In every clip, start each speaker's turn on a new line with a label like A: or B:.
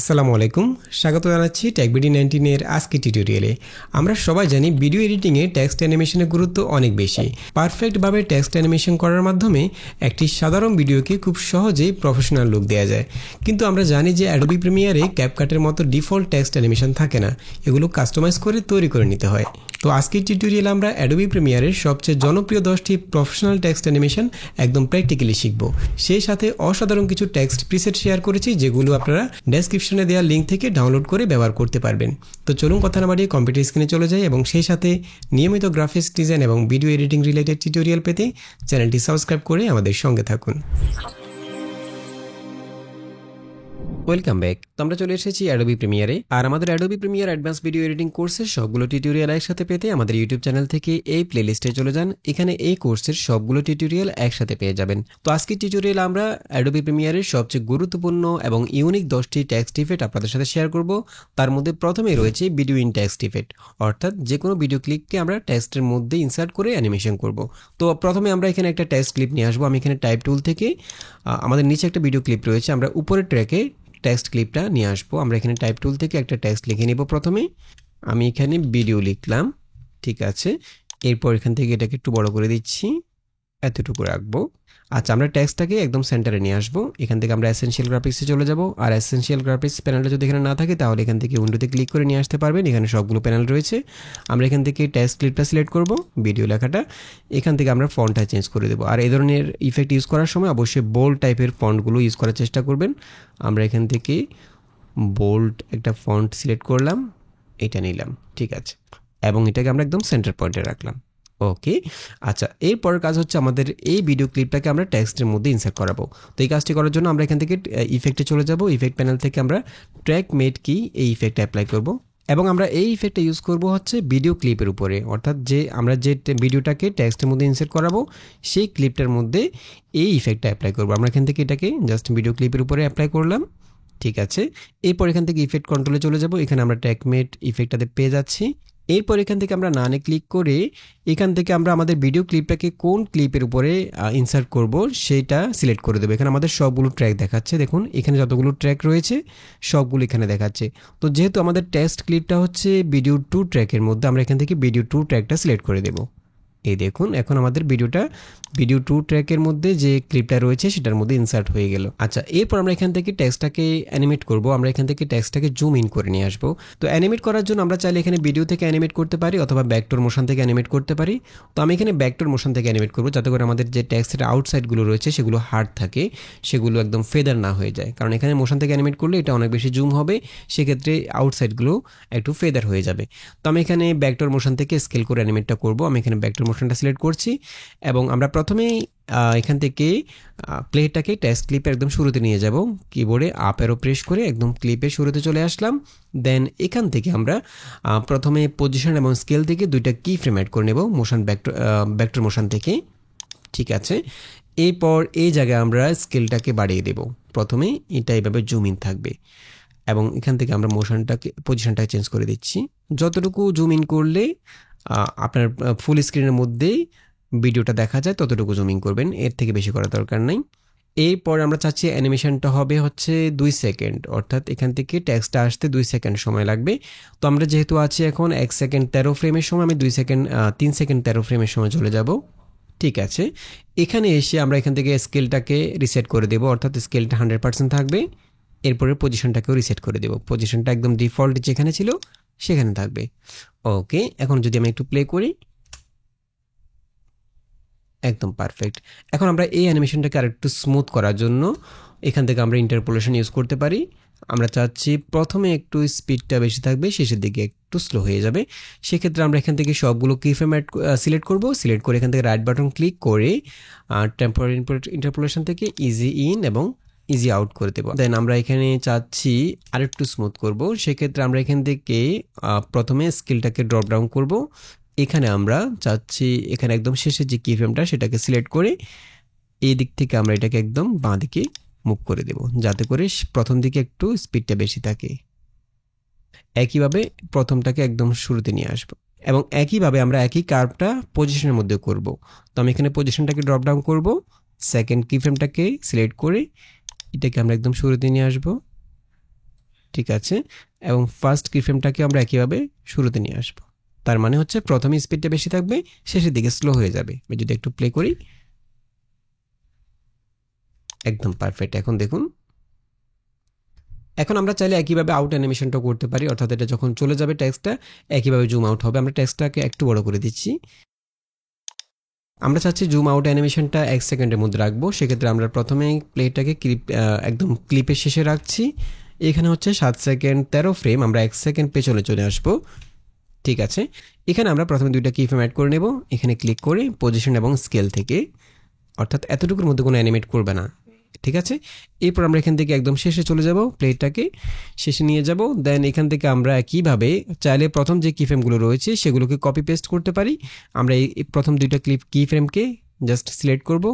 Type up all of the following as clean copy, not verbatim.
A: আসসালামু আলাইকুম, স্বাগত জানাচ্ছি টেকবিডি 19 এর আজকে টিউটোরিয়ালে। আমরা সবাই জানি ভিডিও এডিটিংয়ে টেক্সট অ্যানিমেশনের গুরুত্ব অনেক বেশি। পারফেক্টভাবে টেক্সট অ্যানিমেশন করার মাধ্যমে একটি সাধারণ ভিডিওকে খুব সহজেই প্রফেশনাল লুক দেওয়া যায়। কিন্তু আমরা জানি যে অ্যাডোবি প্রিমিয়ারে ক্যাপকাটের মতো ডিফল্ট টেক্সট অ্যানিমেশন থাকে না, এগুলো কাস্টমাইজ করে তৈরি করে নিতে হয়। তো আজকের টিউটোরিয়ালে আমরা অ্যাডোবি প্রিমিয়ারের সবচেয়ে জনপ্রিয় 10টি প্রফেশনাল টেক্সট অ্যানিমেশন একদম প্র্যাকটিক্যালি শিখব। সেই সাথে অসাধারণ কিছু টেক্সট প্রিসেট শেয়ার করেছি, যেগুলো আপনারা ডেসক্রিপশনে দেওয়া লিঙ্ক থেকে ডাউনলোড করে ব্যবহার করতে পারবেন। তো চলুন কথা না বাড়িয়ে কম্পিউটার স্ক্রিনে চলে যাই এবং সেই সাথে নিয়মিত গ্রাফিক্স ডিজাইন এবং ভিডিও এডিটিং রিলেটেড টিউটোরিয়াল পেতে চ্যানেলটি সাবস্ক্রাইব করে আমাদের সঙ্গে থাকুন। Welcome back. তো আমরা চলে এসেছি অ্যাডোবি প্রিমিয়ারে, আর আমাদের Adobe Premiere advance video editing কোর্সের সবগুলো টিউটোরিয়াল একসাথে পেতে আমাদের ইউটিউব চ্যানেল থেকে এই প্লেলিস্টে চলে যান। এখানে এই কোর্সের সবগুলো টিউটোরিয়াল একসাথে পেয়ে যাবেন। তো আজকের টিউটোরিয়াল আমরা অ্যাডোবি প্রিমিয়ারের সবচেয়ে গুরুত্বপূর্ণ এবং ইউনিক 10টি টেক্সট ইফেক্ট আপনাদের সাথে শেয়ার করব। তার মধ্যে প্রথমেই রয়েছে ভিডিও ইন টেক্সট ইফেক্ট, অর্থাৎ যে কোনো ভিডিও ক্লিপকে আমরা টেক্সটের মধ্যে ইনসার্ট করে অ্যানিমেশন করব। তো প্রথমে আমরা এখানে একটা টেক্সট ক্লিপ নিয়ে আসবো। আমি এখানে টাইপ টুল থেকে আমাদের নিচে একটা ভিডিও ক্লিপ রয়েছে, আমরা উপরের ট্র্যাকে টেক্সট ক্লিপটা নিয়ে আসবো। আমরা এখানে টাইপ টুল থেকে একটা টেক্সট লিখে নিব। প্রথমে আমি এখানে ভিডিও লিখলাম, ঠিক আছে। এরপর এখান থেকে এটাকে একটু বড় করে দিচ্ছি, এতটুকু রাখবো। আচ্ছা, আমরা টেক্সটটাকে একদম সেন্টারে নিয়ে আসবো। এখান থেকে আমরা এসেনশিয়াল গ্রাফিক্সে চলে যাব, আর এসেনশিয়াল গ্রাফিক্স প্যানেলটা যদি এখানে না থাকে তাহলে এখান থেকে উইন্ডোতে ক্লিক করে নিয়ে আসতে পারবেন। এখানে সবগুলো প্যানেল রয়েছে। আমরা এখান থেকে টেক্সট ক্লিপটা সিলেক্ট করব, ভিডিও লেখাটা। এখান থেকে আমরা ফন্টটা চেঞ্জ করে দেবো। আর এই ধরনের ইফেক্ট ইউজ করার সময় অবশ্যই বোল্ড টাইপের ফন্টগুলো ইউজ করার চেষ্টা করবেন। আমরা এখান থেকে বোল্ড একটা ফন্ট সিলেক্ট করলাম, এটা নিলাম, ঠিক আছে, এবং এটাকে আমরা একদম সেন্টার পয়েন্টে রাখলাম। ওকে, আচ্ছা, এরপরের কাজ হচ্ছে আমাদের এই ভিডিও ক্লিপটাকে আমরা টেক্সটের মধ্যে ইনসার্ট করাবো। তো এই কাজটি করার জন্য আমরা এখান থেকে ইফেক্টে চলে যাব। ইফেক্ট প্যানেল থেকে আমরা ট্র্যাক মেড কি এই ইফেক্টটা অ্যাপ্লাই করব, এবং আমরা এই ইফেক্টটা ইউজ করব হচ্ছে ভিডিও ক্লিপের উপরে, অর্থাৎ যে আমরা যে ভিডিওটাকে টেক্সটের মধ্যে ইনসার্ট করাবো সেই ক্লিপটার মধ্যে এই ইফেক্টটা অ্যাপ্লাই করবো। আমরা এখান থেকে এটাকে জাস্ট ভিডিও ক্লিপের উপরে অ্যাপ্লাই করলাম, ঠিক আছে। এরপর এখান থেকে ইফেক্ট কন্ট্রোলে চলে যাব। এখানে আমরা ট্র্যাক মেড ইফেক্টটাতে পেয়ে যাচ্ছি। এরপর এখান থেকে আমরা নানে ক্লিক করে এখান থেকে আমরা আমাদের ভিডিও ক্লিপটাকে কোন ক্লিপের উপরে ইনসার্ট করব সেটা সিলেক্ট করে দেবো। এখানে আমাদের সবগুলো ট্র্যাক দেখাচ্ছে, দেখুন এখানে যতগুলো ট্র্যাক রয়েছে সবগুলো এখানে দেখাচ্ছে। তো যেহেতু আমাদের টেক্সট ক্লিপটা হচ্ছে ভিডিও 2 ট্র্যাকের মধ্যে, আমরা এখান থেকে ভিডিও 2 ট্র্যাকটা সিলেক্ট করে দেবো। এই দেখুন এখন আমাদের ভিডিও 2 ট্র্যাকের মধ্যে যে ক্লিপটা রয়েছে সেটার মধ্যে ইনসার্ট হয়ে গেল। আচ্ছা, এরপর আমরা এখান থেকে টেক্সটটাকে অ্যানিমেট করব। আমরা এখান থেকে টেক্সটটাকে জুম ইন করে নিয়ে আসবো। তো অ্যানিমেট করার জন্য আমরা চাইলে এখানে ভিডিও থেকে অ্যানিমেট করতে পারি অথবা ব্যাকটোর মোশন থেকে অ্যানিমেট করতে পারি। তো আমি এখানে ব্যাকটোর মোশন থেকে অ্যানিমেট করব, যাতে করে আমাদের যে টেক্সটের আউটসাইডগুলো রয়েছে সেগুলো হার্ড থাকে, সেগুলো একদম ফেদার না হয়ে যায়। কারণ এখানে মোশন থেকে অ্যানিমেট করলে এটা অনেক বেশি জুম হবে, সেক্ষেত্রে আউটসাইডগুলো একটু ফেদার হয়ে যাবে। তো আমি এখানে ব্যাকটোর মোশন থেকে স্কেল করে অ্যানিমেটটা করব। আমি এখানে ব্যাকটোর মোশনটা সিলেক্ট করছি, এবং আমরা প্রথমেই এখান থেকে প্লেটাকে টেক্সট ক্লিপের একদম শুরুতে নিয়ে যাব। কিবোর্ডে আপ অ্যারো প্রেস করে একদম ক্লিপের শুরুতে চলে আসলাম। দেন এখান থেকে আমরা প্রথমে পজিশন এবং স্কেল থেকে দুইটা কি ফ্রেম অ্যাড করে নেব মোশন ব্যাকটোর মোশন থেকে, ঠিক আছে। এরপর এই জায়গায় আমরা স্কেলটাকে বাড়িয়ে দেব। প্রথমে এটা এইভাবে জুম ইন থাকবে, এবং এখান থেকে আমরা পজিশনটাকে চেঞ্জ করে দিচ্ছি। যতটুকু জুম ইন করলে আপনার ফুল স্ক্রিনের মধ্যেই ভিডিওটা দেখা যায় ততটুকু জুমিং করবেন, এর থেকে বেশি করার দরকার নাই। এরপর আমরা চাচ্ছি অ্যানিমেশনটা হবে হচ্ছে 2 সেকেন্ড, অর্থাৎ এখান থেকে টেক্সটটা আসতে 2 সেকেন্ড সময় লাগবে। তো আমরা যেহেতু আছি এখন 1 সেকেন্ড 13 ফ্রেমের সময়, আমি 3 সেকেন্ড 13 ফ্রেমের সময় চলে যাব, ঠিক আছে। এখানে এসে আমরা এখান থেকে স্কেলটাকে রিসেট করে দেবো, অর্থাৎ স্কেলটা 100% থাকবে। এরপরে পজিশনটাকেও রিসেট করে দেবো, পজিশনটা একদম ডিফল্ট যেখানে ছিল সেখানে থাকবে। ওকে, এখন যদি আমি একটু প্লে করি, একদম পারফেক্ট। এখন আমরা এই অ্যানিমেশনটাকে আরেকটু স্মুথ করার জন্য এখান থেকে আমরা ইন্টারপোলেশন ইউজ করতে পারি। আমরা চাচ্ছি প্রথমে একটু স্পিডটা বেশি থাকবে, শেষের দিকে একটু স্লো হয়ে যাবে। সেক্ষেত্রে আমরা এখান থেকে সবগুলো কি ফ্রেম সিলেক্ট করব। সিলেক্ট করে এখান থেকে রাইট বাটন ক্লিক করে টেম্পোরারি ইন্টারপোলেশন থেকে ইজি ইন এবং ইজি আউট করে দেবো। দেন আমরা এখানে চাচ্ছি আরেকটু স্মুথ করব। সেক্ষেত্রে আমরা এখান থেকে প্রথমে স্কেলটাকে ড্রপ ডাউন করব। এখানে আমরা চাচ্ছি এখানে একদম শেষে যে কি ফ্রেমটা সেটাকে সিলেক্ট করে এই দিক থেকে আমরা এটাকে একদম বাঁ দিকে মুভ করে দেব, যাতে করে প্রথম দিকে একটু স্পিডটা বেশি থাকে। একইভাবে প্রথমটাকে একদম শুরুতে নিয়ে আসবো, এবং একইভাবে আমরা একই কার্ভটা পজিশনের মধ্যে করব। তো আমি এখানে পজিশনটাকে ড্রপ ডাউন করব, সেকেন্ড কি ফ্রেমটাকে সিলেক্ট করে এটাকে আমরা একদম শুরুতে নিয়ে আসবো, ঠিক আছে, এবং ফার্স্ট কিফ্রেমটাকে আমরা একইভাবে শুরুতে নিয়ে আসব। তার মানে হচ্ছে প্রথমে স্পিডটা বেশি থাকবে, শেষের দিকে স্লো হয়ে যাবে। আমি যদি একটু প্লে করি, একদম পারফেক্ট। এখন দেখুন, এখন আমরা চাইলে একইভাবে আউট অ্যানিমেশনটা করতে পারি, অর্থাৎ এটা যখন চলে যাবে টেক্সটটা একইভাবে জুম আউট হবে। আমরা টেক্সটটাকে একটু বড় করে দিচ্ছি। আমরা চাচ্ছি জুম আউট অ্যানিমেশনটা 1 সেকেন্ডের মধ্যে রাখবো। সেক্ষেত্রে আমরা প্রথমে প্লেটাকে একদম ক্লিপের শেষে রাখছি। এখানে হচ্ছে 7 সেকেন্ড 13 ফ্রেম, আমরা 1 সেকেন্ড পেছনে চলে আসবো। ঠিক আছে, এখানে আমরা প্রথমে দুইটা কি ফ্রেম অ্যাড করে নেব। এখানে ক্লিক করে পজিশন এবং স্কেল থেকে, অর্থাৎ এতটুকুর মধ্যে কোনো অ্যানিমেট করবে না। ঠিক আছে, এরপর আমরা এখান থেকে একদম শেষে চলে যাব, প্লেটটাকে শেষে নিয়ে যাব। দেন এখান থেকে আমরা কীভাবে চাইলে প্রথম যে কি ফ্রেমগুলো রয়েছে সেগুলোকে কপি পেস্ট করতে পারি। আমরা এই প্রথম দুইটা কি ফ্রেমকে জাস্ট সিলেক্ট করব,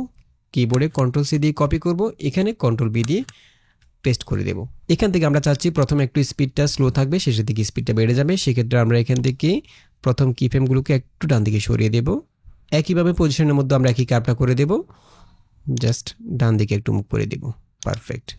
A: কিবোর্ডে কন্ট্রোল-সি দিয়ে কপি করব, এখানে কন্ট্রোল-ভি দিয়ে পেস্ট করে দেব। এখান থেকে আমরা চাচ্ছি প্রথমে একটু স্পিডটা স্লো থাকবে, শেষের দিকে স্পিডটা বেড়ে যাবে। সেক্ষেত্রে আমরা এখান থেকে প্রথম কি ফ্রেমগুলোকে একটু ডান দিকে সরিয়ে দেব। একইভাবে পজিশনের মধ্যে আমরা একই কার্ভটা করে দেব, জাস্ট ডান দিকে একটু মুভ করে দেব। পারফেক্ট।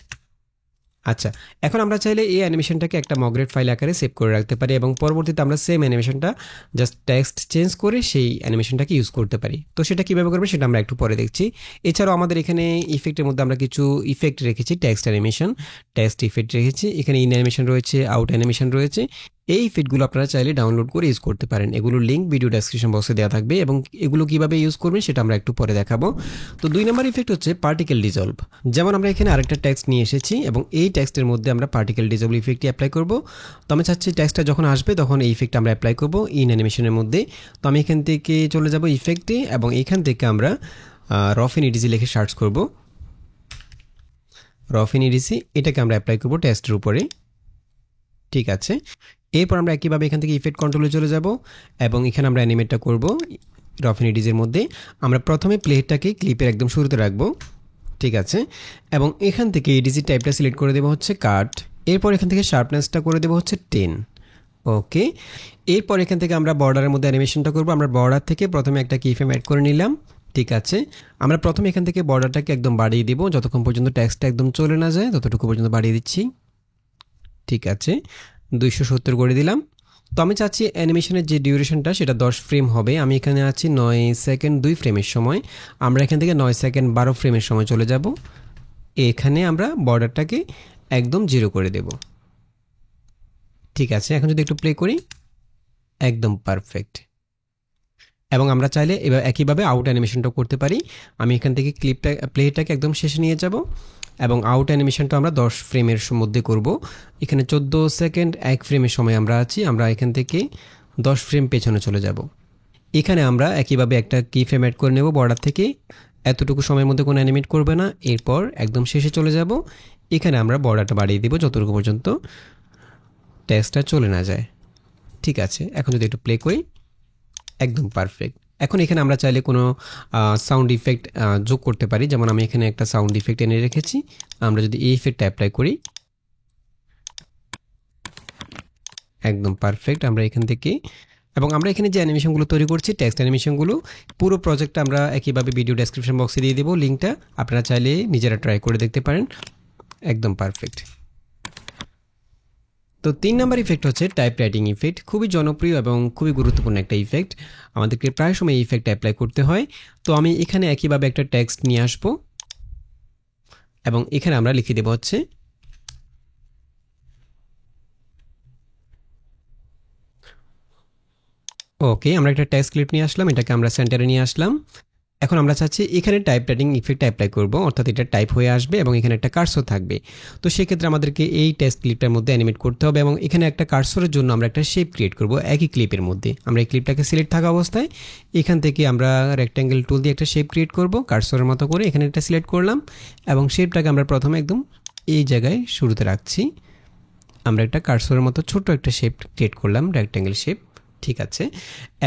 A: আচ্ছা, এখন আমরা চাইলে এই অ্যানিমেশনটাকে একটা মগ্রেট ফাইল আকারে সেভ করে রাখতে পারি এবং পরবর্তীতে আমরা সেম অ্যানিমেশনটা জাস্ট টেক্সট চেঞ্জ করে সেই অ্যানিমেশনটাকে ইউজ করতে পারি। তো সেটা কীভাবে করবে সেটা আমরা একটু পরে দেখছি। এছাড়াও আমাদের এখানে ইফেক্টের মধ্যে আমরা কিছু ইফেক্ট রেখেছি, টেক্সট অ্যানিমেশন, টেক্সট ইফেক্ট রেখেছি, এখানে ইন অ্যানিমেশন রয়েছে, আউট অ্যানিমেশন রয়েছে। এই ইফেক্টগুলো আপনারা চাইলে ডাউনলোড করে ইউজ করতে পারেন। এগুলোর লিঙ্ক ভিডিও ডেসক্রিপশন বক্সে দেওয়া থাকবে এবং এগুলো কীভাবে ইউজ করবেন সেটা আমরা একটু পরে দেখাবো। তো 2 নম্বর ইফেক্ট হচ্ছে পার্টিকেল ডিজলভ। যেমন আমরা এখানে আরেকটা টেক্সট নিয়ে এসেছি এবং এই টেক্সটের মধ্যে আমরা পার্টিকেল ডিজলভ ইফেক্টটি অ্যাপ্লাই করব। তো আমি চাচ্ছি টেক্সটটা যখন আসবে তখন এই ইফেক্ট আমরা অ্যাপ্লাই করব ইন অ্যানিমেশনের মধ্যে। তো আমি এখান থেকে চলে যাব ইফেক্টে এবং এখান থেকে আমরা রফ ইন ইডিসি লিখে সার্চ করব। রফ ইন ইডিসি এটাকে আমরা অ্যাপ্লাই করব টেক্সটের উপরে। ঠিক আছে, এরপর আমরা একইভাবে এখান থেকে ইফেক্ট কন্ট্রোলে চলে যাব এবং এখানে আমরা অ্যানিমেটটা করব রফ ইন ইডিসির মধ্যে। আমরা প্রথমে প্লেটটাকে ক্লিপের একদম শুরুতে রাখবো। ঠিক আছে, এবং এখান থেকে ইডিসি টাইপটা সিলেক্ট করে দেবো হচ্ছে কাট। এরপর এখান থেকে শার্পনেসটা করে দেবো হচ্ছে 10। ওকে, এরপর এখান থেকে আমরা বর্ডারের মধ্যে অ্যানিমেশনটা করব। আমরা বর্ডার থেকে প্রথমে একটা কি ফ্রেম অ্যাড করে নিলাম। ঠিক আছে, আমরা প্রথমে এখান থেকে বর্ডারটাকে একদম বাড়িয়ে দিব, যতক্ষণ পর্যন্ত টেক্সটটা একদম চলে না যায় ততটুকু পর্যন্ত বাড়িয়ে দিচ্ছি। ঠিক আছে, 270 করে দিলাম। তো আমি চাচ্ছি অ্যানিমেশনের যে ডিউরেশনটা সেটা 10 ফ্রেম হবে। আমি এখানে আছি 9 সেকেন্ড 2 ফ্রেমের সময়। আমরা এখান থেকে 9 সেকেন্ড 12 ফ্রেমের সময় চলে যাব। এখানে আমরা বর্ডারটাকে একদম 0 করে দেব। ঠিক আছে, এখন যদি একটু প্লে করি, একদম পারফেক্ট। এবং আমরা চাইলে এবার একইভাবে আউট অ্যানিমেশনটাও করতে পারি। আমি এখান থেকে প্লেটাকে একদম শেষে নিয়ে যাব এবং আউট অ্যানিমেশনটা আমরা 10 ফ্রেমের মধ্যে করব। এখানে 14 সেকেন্ড 1 ফ্রেমের সময় আমরা আছি। আমরা এখান থেকে 10 ফ্রেম পেছনে চলে যাব। এখানে আমরা একইভাবে একটা কি ফ্রেম অ্যাড করে নেব বর্ডার থেকে। এতটুকু সময়ের মধ্যে কোনো অ্যানিমেট করবে না। এরপর একদম শেষে চলে যাব। এখানে আমরা বর্ডারটা বাড়িয়ে দেব যতটুকু পর্যন্ত টেক্সটটা চলে না যায়। ঠিক আছে, এখন যদি একটু প্লে করি, একদম পারফেক্ট। এখন এখানে আমরা চাইলে কোনো সাউন্ড ইফেক্ট যোগ করতে পারি। যেমন আমি এখানে একটা সাউন্ড ইফেক্ট এনে রেখেছি। আমরা যদি এই ইফেক্টটা অ্যাপ্লাই করি, একদম পারফেক্ট। আমরা এখান থেকে এবং আমরা এখানে যে অ্যানিমেশনগুলো তৈরি করছি টেক্সট অ্যানিমেশনগুলো, পুরো প্রজেক্টটা আমরা একইভাবে ভিডিও ডেসক্রিপশন বক্সে দিয়ে দেবো লিঙ্কটা। আপনারা চাইলে নিজেরা ট্রাই করে দেখতে পারেন। একদম পারফেক্ট। তো 3 নাম্বার ইফেক্ট হচ্ছে টাইপ রাইটিং ইফেক্ট। খুবই জনপ্রিয় এবং খুবই গুরুত্বপূর্ণ একটা ইফেক্ট। আমাদেরকে প্রায় সময় এই ইফেক্ট অ্যাপ্লাই করতে হয়। তো আমি এখানে একইভাবে একটা টেক্সট নিয়ে আসব এবং এখানে আমরা লিখে দেব হচ্ছে ওকে। আমরা একটা টেক্সট ক্লিপ নিয়ে আসলাম, এটাকে আমরা সেন্টারে নিয়ে আসলাম। এখন আমরা চাচ্ছি এখানে টাইপ রাইটিং ইফেক্ট অ্যাপ্লাই করব, অর্থাৎ এটা টাইপ হয়ে আসবে এবং এখানে একটা কার্সর থাকবে। তো সেক্ষেত্রে আমাদেরকে এই টেক্সট ক্লিপটার মধ্যে অ্যানিমেট করতে হবে এবং এখানে একটা কার্সরের জন্য আমরা একটা শেপ ক্রিয়েট করব একই ক্লিপের মধ্যে। আমরা এই ক্লিপটাকে সিলেক্ট থাকা অবস্থায় এখান থেকে আমরা রেক্ট্যাঙ্গেল টুল দিয়ে একটা শেপ ক্রিয়েট করব কার্সরের মতো করে। এখানে একটা সিলেক্ট করলাম এবং শেপটাকে আমরা প্রথমে একদম এই জায়গায় শুরুতে রাখছি। আমরা একটা কার্সরের মতো ছোট্ট একটা শেপ ক্রিয়েট করলাম, রেক্ট্যাঙ্গেল শেপ। ঠিক আছে,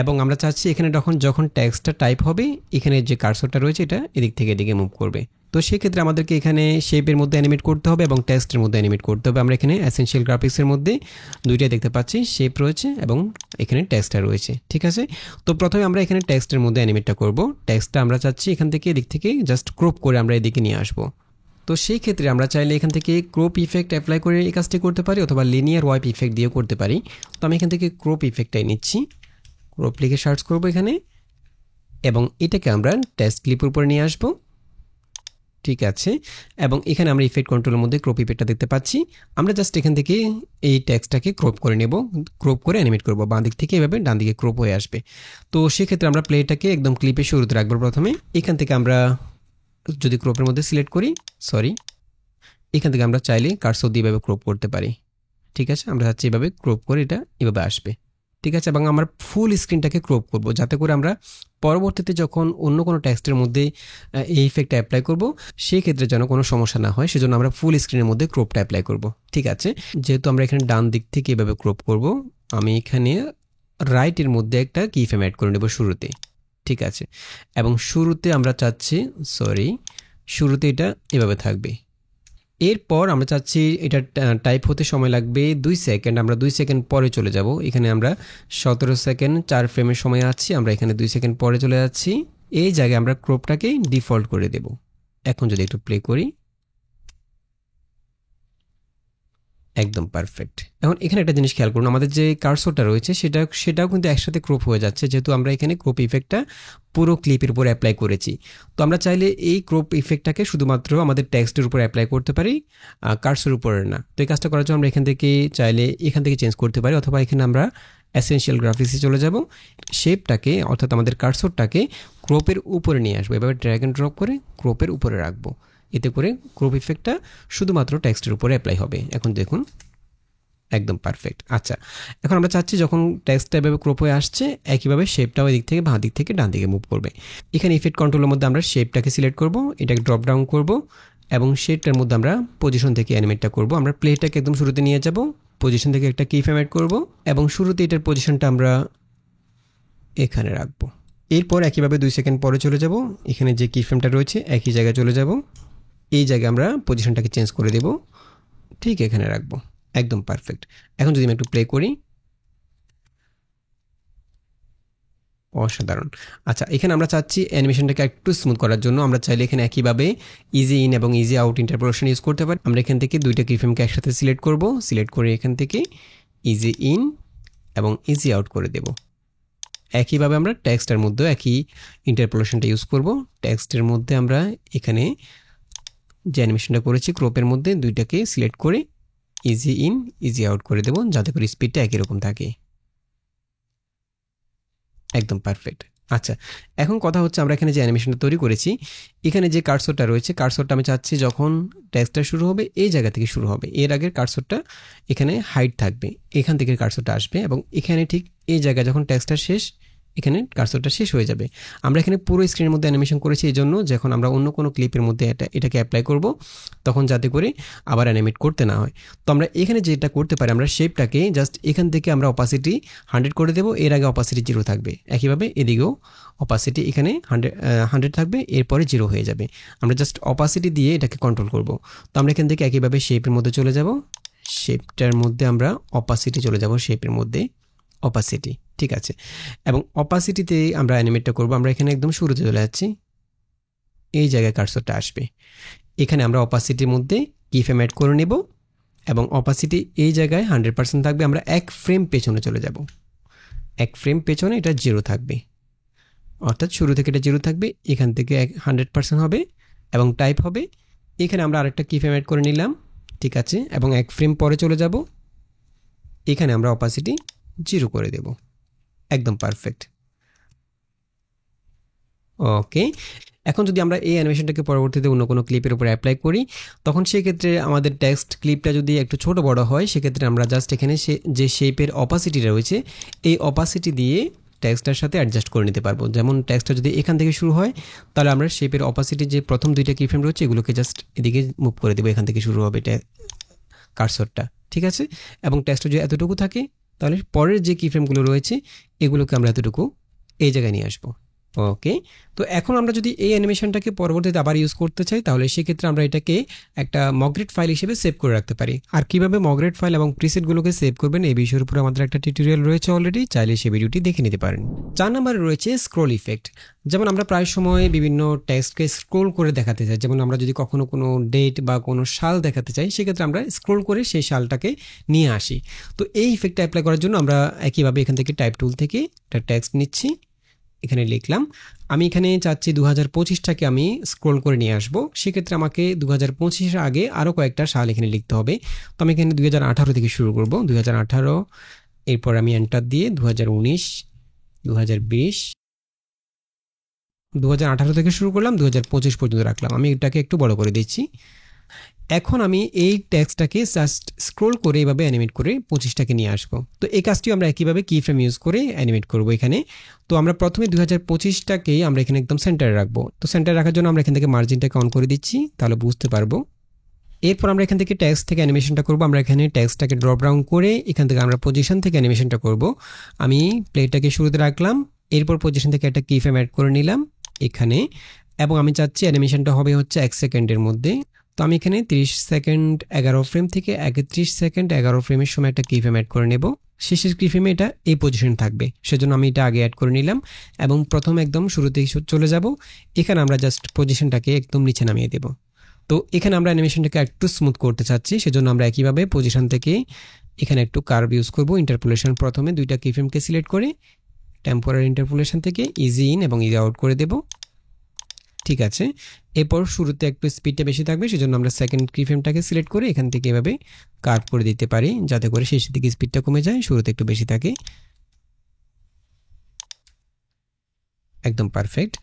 A: এবং আমরা চাচ্ছি এখানে যখন টেক্সটটা টাইপ হবে এখানে যে কার্সরটা রয়েছে এটা এদিক থেকে এদিকে মুভ করবে। তো সেক্ষেত্রে আমাদেরকে এখানে শেপের মধ্যে অ্যানিমেট করতে হবে এবং টেক্সটের মধ্যে অ্যানিমেট করতে হবে। আমরা এখানে এসেনশিয়াল গ্রাফিক্সের মধ্যে দুইটাই দেখতে পাচ্ছি, শেপ রয়েছে এবং এখানে টেক্সটটা রয়েছে। ঠিক আছে, তো প্রথমে আমরা এখানে টেক্সটের মধ্যে অ্যানিমেটটা করব। টেক্সটটা আমরা চাচ্ছি এখান থেকে এদিক থেকে জাস্ট ক্রপ করে আমরা এদিকে নিয়ে আসবো। তো তো সেই ক্ষেত্রে আমরা চাইলে এখান থেকে ক্রপ ইফেক্ট অ্যাপ্লাই করে এই কাজটি করতে পারি, অথবা লিনিয়ার ওয়াইপ ইফেক্ট দিয়েও করতে পারি। তো আমি এখান থেকে ক্রপ ইফেক্টটাই নিচ্ছি, ক্রপ লিখে সার্চ করব এখানে, এবং এটাকে আমরা টেক্সট ক্লিপের উপরে নিয়ে আসব। ঠিক আছে, এবং এখানে আমরা ইফেক্ট কন্ট্রোলের মধ্যে ক্রপ ইফেক্টটা দেখতে পাচ্ছি। আমরা জাস্ট এখান থেকে এই টেক্সটটাকে ক্রপ করে নেব, ক্রপ করে অ্যানিমেট করব, বাঁ দিক থেকে এভাবে ডান দিকে ক্রপ হয়ে আসবে। তো সেক্ষেত্রে আমরা প্লেটাকে একদম ক্লিপে শুরুতে রাখবো প্রথমে। এখান থেকে আমরা যদি ক্রপের মধ্যে সিলেক্ট করি, এখান থেকে আমরা চাইলে কার্সর দিয়ে এভাবে ক্রপ করতে পারি। ঠিক আছে, আমরা চাচ্ছি এভাবে ক্রপ করে এটা এভাবে আসবে। ঠিক আছে, এবং আমরা ফুল স্ক্রিনটাকে ক্রপ করব, যাতে করে আমরা পরবর্তীতে যখন অন্য কোনো টেক্সটের মধ্যে এই ইফেক্টটা অ্যাপ্লাই করব সেই ক্ষেত্রে যেন কোনো সমস্যা না হয়, সেজন্য আমরা ফুল স্ক্রিনের মধ্যে ক্রপটা অ্যাপ্লাই করব। ঠিক আছে, যেহেতু আমরা এখানে ডান দিক থেকে এভাবে ক্রপ করব, আমি এখানে রাইটের মধ্যে একটা কি ফ্রেম অ্যাড করে নেব শুরুতে। ঠিক আছে, এবং শুরুতে আমরা চাচ্ছি শুরুতে এটা এভাবে থাকবে। এরপর আমরা চাচ্ছি এটা টাইপ হতে সময় লাগবে 2 সেকেন্ড, আমরা 2 সেকেন্ড পরে চলে যাব। এখানে আমরা 17 সেকেন্ড 4 ফ্রেমের সময় আছি, আমরা এখানে 2 সেকেন্ড পরে চলে যাচ্ছি। এই জায়গায় আমরা ক্রপটাকে ডিফল্ট করে দেব। এখন যদি একটু প্লে করি, একদম পারফেক্ট। এখন এখানে একটা জিনিস খেয়াল করুন, আমাদের যে কার্সরটা রয়েছে সেটাও কিন্তু একসাথে ক্রপ হয়ে যাচ্ছে, যেহেতু আমরা এখানে ক্রপ ইফেক্টটা পুরো ক্লিপের উপর অ্যাপ্লাই করেছি। তো আমরা চাইলে এই ক্রপ ইফেক্টটাকে শুধুমাত্র আমাদের টেক্সটের উপর অ্যাপ্লাই করতে পারি, কার্সর উপরে না। তো এই কাজটা করার জন্য আমরা এখান থেকে চাইলে এখান থেকে চেঞ্জ করতে পারি, অথবা এখানে আমরা এসেনশিয়াল গ্রাফিক্সে চলে যাব, শেপটাকে অর্থাৎ আমাদের কার্সরটাকে ক্রপের উপরে নিয়ে আসবো, এভাবে ড্র্যাগ এন্ড ড্রপ করে ক্রপের উপরে রাখবো। এতে করে ক্রপ ইফেক্টটা শুধুমাত্র টেক্সটের উপরে অ্যাপ্লাই হবে। এখন দেখুন একদম পারফেক্ট। আচ্ছা, এখন আমরা চাচ্ছি যখন টেক্সটটা এভাবে ক্রপ হয়ে আসছে, একইভাবে শেপটাও এদিক থেকে বাঁ দিক থেকে ডান দিকে মুভ করবে। এখানে ইফেক্ট কন্ট্রোলের মধ্যে আমরা শেপটাকে সিলেক্ট করব, এটাকে ড্রপ ডাউন করব, এবং শেপটার মধ্যে আমরা পজিশন থেকে অ্যানিমেটটা করব। আমরা প্লেটাকে একদম শুরুতে নিয়ে যাব, পজিশন থেকে একটা কি ফ্রেম অ্যাড করব, এবং শুরুতে এটার পজিশনটা আমরা এখানে রাখবো। এরপর একইভাবে 2 সেকেন্ড পরে চলে যাব, এখানে যে কি ফ্রেমটা রয়েছে একই জায়গায় চলে যাব, এই জায়গায় আমরা পজিশনটাকে চেঞ্জ করে দেব, ঠিক এখানে রাখবো। একদম পারফেক্ট। এখন যদি আমি একটু প্লে করি, অসাধারণ। আচ্ছা, এখানে আমরা চাচ্ছি অ্যানিমেশনটাকে একটু স্মুথ করার জন্য আমরা চাইলে এখানে একইভাবে ইজি ইন এবং ইজি আউট ইন্টারপোলেশন ইউজ করতে পারি। আমরা এখান থেকে দুইটা কিফ্রেমকে একসাথে সিলেক্ট করব, সিলেক্ট করে এখান থেকে ইজি ইন এবং ইজি আউট করে দেব। একইভাবে আমরা টেক্সটের মধ্যেও একই ইন্টারপোলেশনটা ইউজ করব। টেক্সটের মধ্যে আমরা এখানে যে অ্যানিমেশনটা করেছি ক্রপের মধ্যে দুইটাকে সিলেক্ট করে ইজি ইন ইজি আউট করে দেব, যাতে করে স্পিডটা একই রকম থাকে। একদম পারফেক্ট। আচ্ছা, এখন কথা হচ্ছে আমরা এখানে যে অ্যানিমেশনটা তৈরি করেছি, এখানে যে কার্সরটা রয়েছে, কার্সরটা আমি চাচ্ছি যখন টেক্সটটা শুরু হবে এই জায়গা থেকে শুরু হবে, এর আগের কার্সরটা এখানে হাইট থাকবে, এখান থেকে কার্সরটা আসবে, এবং এখানে ঠিক এই জায়গায় যখন টেক্সটটা শেষ, এখানে কার্সরটা শেষ হয়ে যাবে। আমরা এখানে পুরো স্ক্রিনের মধ্যে অ্যানিমেশন করেছি এই জন্য, যখন আমরা অন্য কোনো ক্লিপের মধ্যে এটাকে অ্যাপ্লাই করব, তখন যাতে করে আবার অ্যানিমেট করতে না হয়। তো আমরা এখানে যেটা করতে পারি, আমরা শেপটাকে জাস্ট এখান থেকে আমরা অপাসিটি 100 করে দেব, এর আগে অপাসিটি 0 থাকবে। একইভাবে এদিকেও অপাসিটি এখানে 100 থাকবে, এরপরে 0 হয়ে যাবে। আমরা জাস্ট অপাসিটি দিয়ে এটাকে কন্ট্রোল করব। তো আমরা এখান থেকে একইভাবে শেপের মধ্যে চলে যাব, শেপটার মধ্যে আমরা অপাসিটি চলে যাব, শেপের মধ্যে অপাসিটি। ঠিক আছে, এবং অপাসিটিতে আমরা অ্যানিমেটটা করব। আমরা এখানে একদম শুরুতে চলে যাচ্ছি, এই জায়গায় কার্সরটা আসবে, এখানে আমরা অপাসিটির মধ্যে কি ফ্রেম অ্যাড করে নেব, এবং অপাসিটি এই জায়গায় 100% থাকবে। আমরা এক ফ্রেম পেছনে চলে যাব, এক ফ্রেম পেছনে এটা 0 থাকবে, অর্থাৎ শুরু থেকে এটা 0 থাকবে, এখান থেকে 100% হবে এবং টাইপ হবে। এখানে আমরা আরেকটা কি ফ্রেম অ্যাড করে নিলাম, ঠিক আছে, এবং এক ফ্রেম পরে চলে যাব, এখানে আমরা অপাসিটি 0 করে দেব। একদম পারফেক্ট। ওকে, এখন যদি আমরা এই অ্যানিমেশনটাকে পরবর্তীতে অন্য কোনো ক্লিপের উপর অ্যাপ্লাই করি, তখন সেক্ষেত্রে আমাদের টেক্সট ক্লিপটা যদি একটু ছোট বড় হয়, সেক্ষেত্রে আমরা জাস্ট এখানে যে শেপের অপাসিটি রয়েছে এই অপাসিটি দিয়ে টেক্সটটার সাথে অ্যাডজাস্ট করে নিতে পারবো। যেমন টেক্সটটা যদি এখান থেকে শুরু হয়, তাহলে আমরা শেপের অপাসিটি যে প্রথম দুইটা কি ফ্রেম রয়েছে এগুলোকে জাস্ট এদিকে মুভ করে দেবো, এখান থেকে শুরু হবে কার্সরটা। ঠিক আছে, এবং টেক্সটটা যদি এতটুকু থাকে, তাহলে পরের যে কি ফ্রেমগুলো রয়েছে এগুলোকে আমরা এতটুকু এই জায়গায় নিয়ে আসবো। ওকে, তো এখন আমরা যদি এই অ্যানিমেশনটাকে পরবর্তীতে আবার ইউজ করতে চাই তাহলে সেক্ষেত্রে আমরা এটাকে একটা মগ্রেট ফাইল হিসেবে সেভ করে রাখতে পারি। আর কিভাবে মগ্রেট ফাইল এবং প্রিসেটগুলোকে সেভ করবেন এই বিষয়ের উপর আমাদের একটা টিউটোরিয়াল রয়েছে অলরেডি, চাইলে সেই ভিডিওটি দেখে নিতে পারেন। 4 নম্বরে রয়েছে স্ক্রোল ইফেক্ট। যেমন আমরা প্রায় সময় বিভিন্ন টেক্সটকে স্ক্রোল করে দেখাতে চাই, যেমন আমরা যদি কখনো কোনো ডেট বা কোনো সাল দেখাতে চাই সেক্ষেত্রে আমরা স্ক্রোল করে সেই সালটাকে নিয়ে আসি। তো এই ইফেক্টটা অ্যাপ্লাই করার জন্য আমরা একইভাবে এখান থেকে টাইপ টুল থেকে একটা টেক্সট নিচ্ছি, এখানে লিখলাম। আমি এখানে চাচ্ছি 2025টাকে আমি স্ক্রোল করে নিয়ে আসবো, সেক্ষেত্রে আমাকে 2025-এর আগে আরও কয়েকটা সাল এখানে লিখতে হবে। তো আমি এখানে 2018 থেকে শুরু করব, 2018, এরপর আমি এন্টার দিয়ে 2019, 2020, 2018 থেকে শুরু করলাম, 2025 পর্যন্ত রাখলাম। আমি এটাকে একটু বড় করে দিচ্ছি। এখন আমি এই টেক্সটটাকে জাস্ট স্ক্রোল করে এইভাবে অ্যানিমেট করে 25টাকে নিয়ে আসবো। তো এই কাজটিও আমরা একইভাবে কি ফ্রেম ইউজ করে অ্যানিমেট করব এখানে। তো আমরা প্রথমে 2025টাকেই আমরা এখানে একদম সেন্টারে রাখবো। তো সেন্টারে রাখার জন্য আমরা এখান থেকে মার্জিনটাকে অন করে দিচ্ছি, তাহলে বুঝতে পারবো। এরপর আমরা এখান থেকে টেক্সট থেকে অ্যানিমেশনটা করব। আমরা এখানে টেক্সটটাকে ড্রপ ডাউন করে এখান থেকে আমরা পজিশন থেকে অ্যানিমেশনটা করব। আমি প্লেটাকে শুরুতে রাখলাম, এরপর পজিশন থেকে একটা কি ফ্রেম অ্যাড করে নিলাম এখানে, এবং আমি চাচ্ছি অ্যানিমেশনটা হবে হচ্ছে 1 সেকেন্ডের মধ্যে। তো আমি এখানে 30 সেকেন্ড 11 ফ্রেম থেকে 31 সেকেন্ড 11 ফ্রেমের সময় একটা কি ফ্রেম অ্যাড করে নেব। শেষের কি ফ্রেমে এটা এই পজিশন থাকবে, সেজন্য আমি এটা আগে অ্যাড করে নিলাম এবং প্রথম একদম শুরুতেই চলে যাব। এখানে আমরা জাস্ট পজিশনটাকে একদম নিচে নামিয়ে দেব। তো এখানে আমরা অ্যানিমেশনটাকে একটু স্মুথ করতে চাচ্ছি, সেজন্য আমরা একইভাবে পজিশন থেকে এখানে একটু কার্ভ ইউজ করব। ইন্টারপোলেশন প্রথমে দুইটা কি ফ্রেমকে সিলেক্ট করে টেম্পোরারি ইন্টারপোলেশন থেকে ইজি ইন এবং ইজি আউট করে দেব। ঠিক আছে, এরপর শুরুতে একটু স্পিডটা বেশি থাকবে, সেজন্য আমরা সেকেন্ড কি ফ্রেমটাকে সিলেক্ট করে এখান থেকে এভাবে কার্ভ করে দিতে পারি, যাতে করে শেষের দিকে স্পিডটা কমে যায়, শুরুতে একটু বেশি থাকে। একদম পারফেক্ট।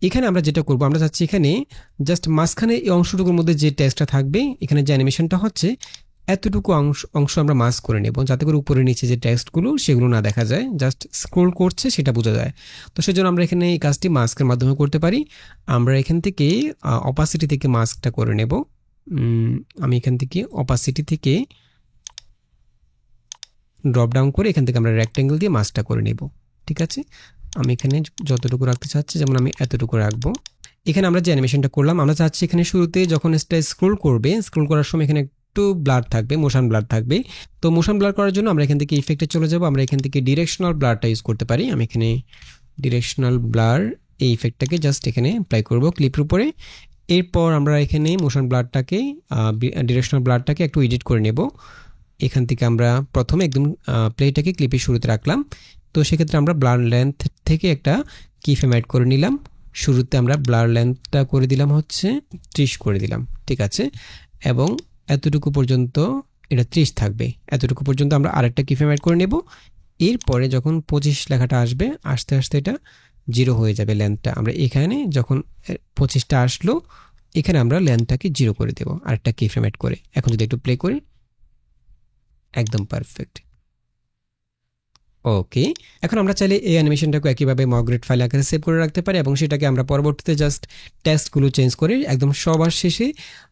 A: এখানে আমরা যেটা করব, আমরা চাচ্ছি এখানে জাস্ট মাঝখানে এই অংশটুকুর মধ্যে যে টেক্সটটা থাকবে, এখানে যে অ্যানিমেশনটা হচ্ছে এতটুকু অংশ আমরা মাস্ক করে নেব, যাতে করে উপরে নিচে যে টেক্সটগুলো সেগুলো না দেখা যায়, জাস্ট স্ক্রোল করছে সেটা বোঝা যায়। তো সেজন্য আমরা এখানে এই কাজটি মাস্কের মাধ্যমে করতে পারি। আমরা এখান থেকে অপাসিটি থেকে মাস্কটা করে নেব। আমি এখান থেকে অপাসিটি থেকে ড্রপ ডাউন করে এখান থেকে আমরা রেক্ট্যাঙ্গেল দিয়ে মাস্কটা করে নেব। ঠিক আছে, আমি এখানে যতটুকু রাখতে চাচ্ছি, যেমন আমি এতটুকু রাখবো। এখানে আমরা যে অ্যানিমেশনটা করলাম, আমরা চাচ্ছি এখানে শুরুতে যখন এটা স্ক্রোল করবে, স্ক্রোল করার সময় এখানে একটু ব্লার থাকবে, মোশন ব্লার থাকবে। তো মোশন ব্লার করার জন্য আমরা এখান থেকে ইফেক্টে চলে যাব। আমরা এখান থেকে ডিরেকশনাল ব্লারটা ইউজ করতে পারি। আমি এখানে ডিরেকশনাল ব্লার এই ইফেক্টটাকে জাস্ট এখানে অ্যাপ্লাই করব ক্লিপের উপরে। এরপর আমরা এখানে মোশন ব্লারটাকে ডিরেকশনাল ব্লারটাকে একটু এডিট করে নেব। এখান থেকে আমরা প্রথমে একদম প্লেটাকে ক্লিপের শুরুতে রাখলাম। তো সেক্ষেত্রে আমরা ব্লার লেন্থ থেকে একটা কি ফ্রেম অ্যাড করে নিলাম। শুরুতে আমরা ব্লার লেন্থটা করে দিলাম হচ্ছে 30 করে দিলাম। ঠিক আছে, এবং এতটুকু পর্যন্ত এটা 30 থাকবে, এতটুকু পর্যন্ত আমরা আরেকটা কি ফ্রেম অ্যাড করে নেব। এরপরে যখন 25 লেখাটা আসবে, আস্তে আস্তে এটা 0 হয়ে যাবে লেন্থটা। আমরা এখানে যখন 25টা আসলো, এখানে আমরা লেন্থটাকে 0 করে দেব আরেকটা কি ফ্রেম অ্যাড করে। এখন যদি একটু প্লে করি, একদম পারফেক্ট। ওকে, এখন আমরা চাইলে এই অ্যানিমেশনটাকে একইভাবে মগ্রেট ফাইল আকারে সেভ করে রাখতে পারি এবং সেটাকে আমরা পরবর্তীতে জাস্ট টেক্সটগুলো চেঞ্জ করে একদম সবার শেষে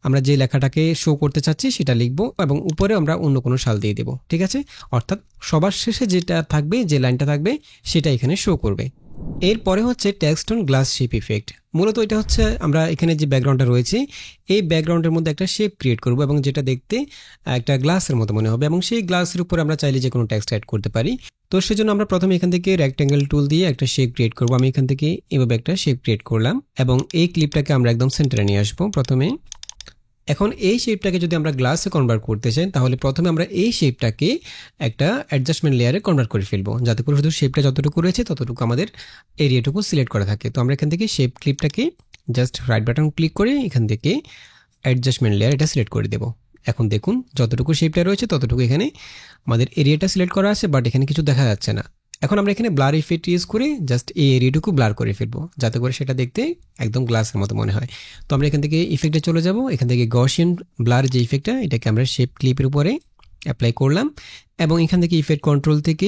A: আমরা যে লেখাটাকে শো করতে চাচ্ছি সেটা লিখবো এবং উপরে আমরা অন্য কোনো সাল দিয়ে দেবো। ঠিক আছে, অর্থাৎ সবার শেষে যেটা থাকবে, যে লাইনটা থাকবে সেটা এখানে শো করবে। এরপরে হচ্ছে text on glass shape effect. মূলত এটা হচ্ছে আমরা এখানে যে ব্যাকগ্রাউন্ডটা রয়েছে এই ব্যাকগ্রাউন্ডের মধ্যে একটা শেপ ক্রিয়েট করব এবং যেটা দেখতে একটা গ্লাসের মতো মনে হবে এবং সেই গ্লাসের উপর আমরা চাইলে যে কোনো টেক্সট অ্যাড করতে পারি। তো সেজন্য আমরা প্রথমে এখান থেকে রেক্ট্যাঙ্গেল টুল দিয়ে একটা শেপ ক্রিয়েট করব। আমি এখান থেকে এভাবে একটা শেপ ক্রিয়েট করলাম এবং এই ক্লিপটাকে আমরা একদম সেন্টারে নিয়ে আসবো প্রথমে। এখন এই শেপটাকে যদি আমরা গ্লাসে কনভার্ট করতে চাই তাহলে প্রথমে আমরা এই শেপটাকে একটা অ্যাডজাস্টমেন্ট লেয়ারে কনভার্ট করে ফেলবো, যাতে করে শুধু শেপটা যতটুকু রয়েছে ততটুকু আমাদের এরিয়াটুকু সিলেক্ট করা থাকে। তো আমরা এখান থেকে শেপ ক্লিপটাকে জাস্ট রাইট বাটন ক্লিক করে এখান থেকে অ্যাডজাস্টমেন্ট লেয়ার এটা সিলেক্ট করে দেবো। এখন দেখুন যতটুকু শেপটা রয়েছে ততটুকু এখানে আমাদের এরিয়াটা সিলেক্ট করা আছে, বাট এখানে কিছু দেখা যাচ্ছে না। এখন আমরা এখানে ব্লার ইফেক্ট ইউজ করে জাস্ট এই এরিয়াটুকু ব্লার করে ফেলবো, যাতে করে সেটা দেখতে একদম গ্লাসের মতো মনে হয়। তো আমরা এখান থেকে ইফেক্টে চলে যাব। এখান থেকে গসিয়ান ব্লার যে ইফেক্টটা, এটাকে আমরা শেপ ক্লিপের উপরে অ্যাপ্লাই করলাম এবং এখান থেকে ইফেক্ট কন্ট্রোল থেকে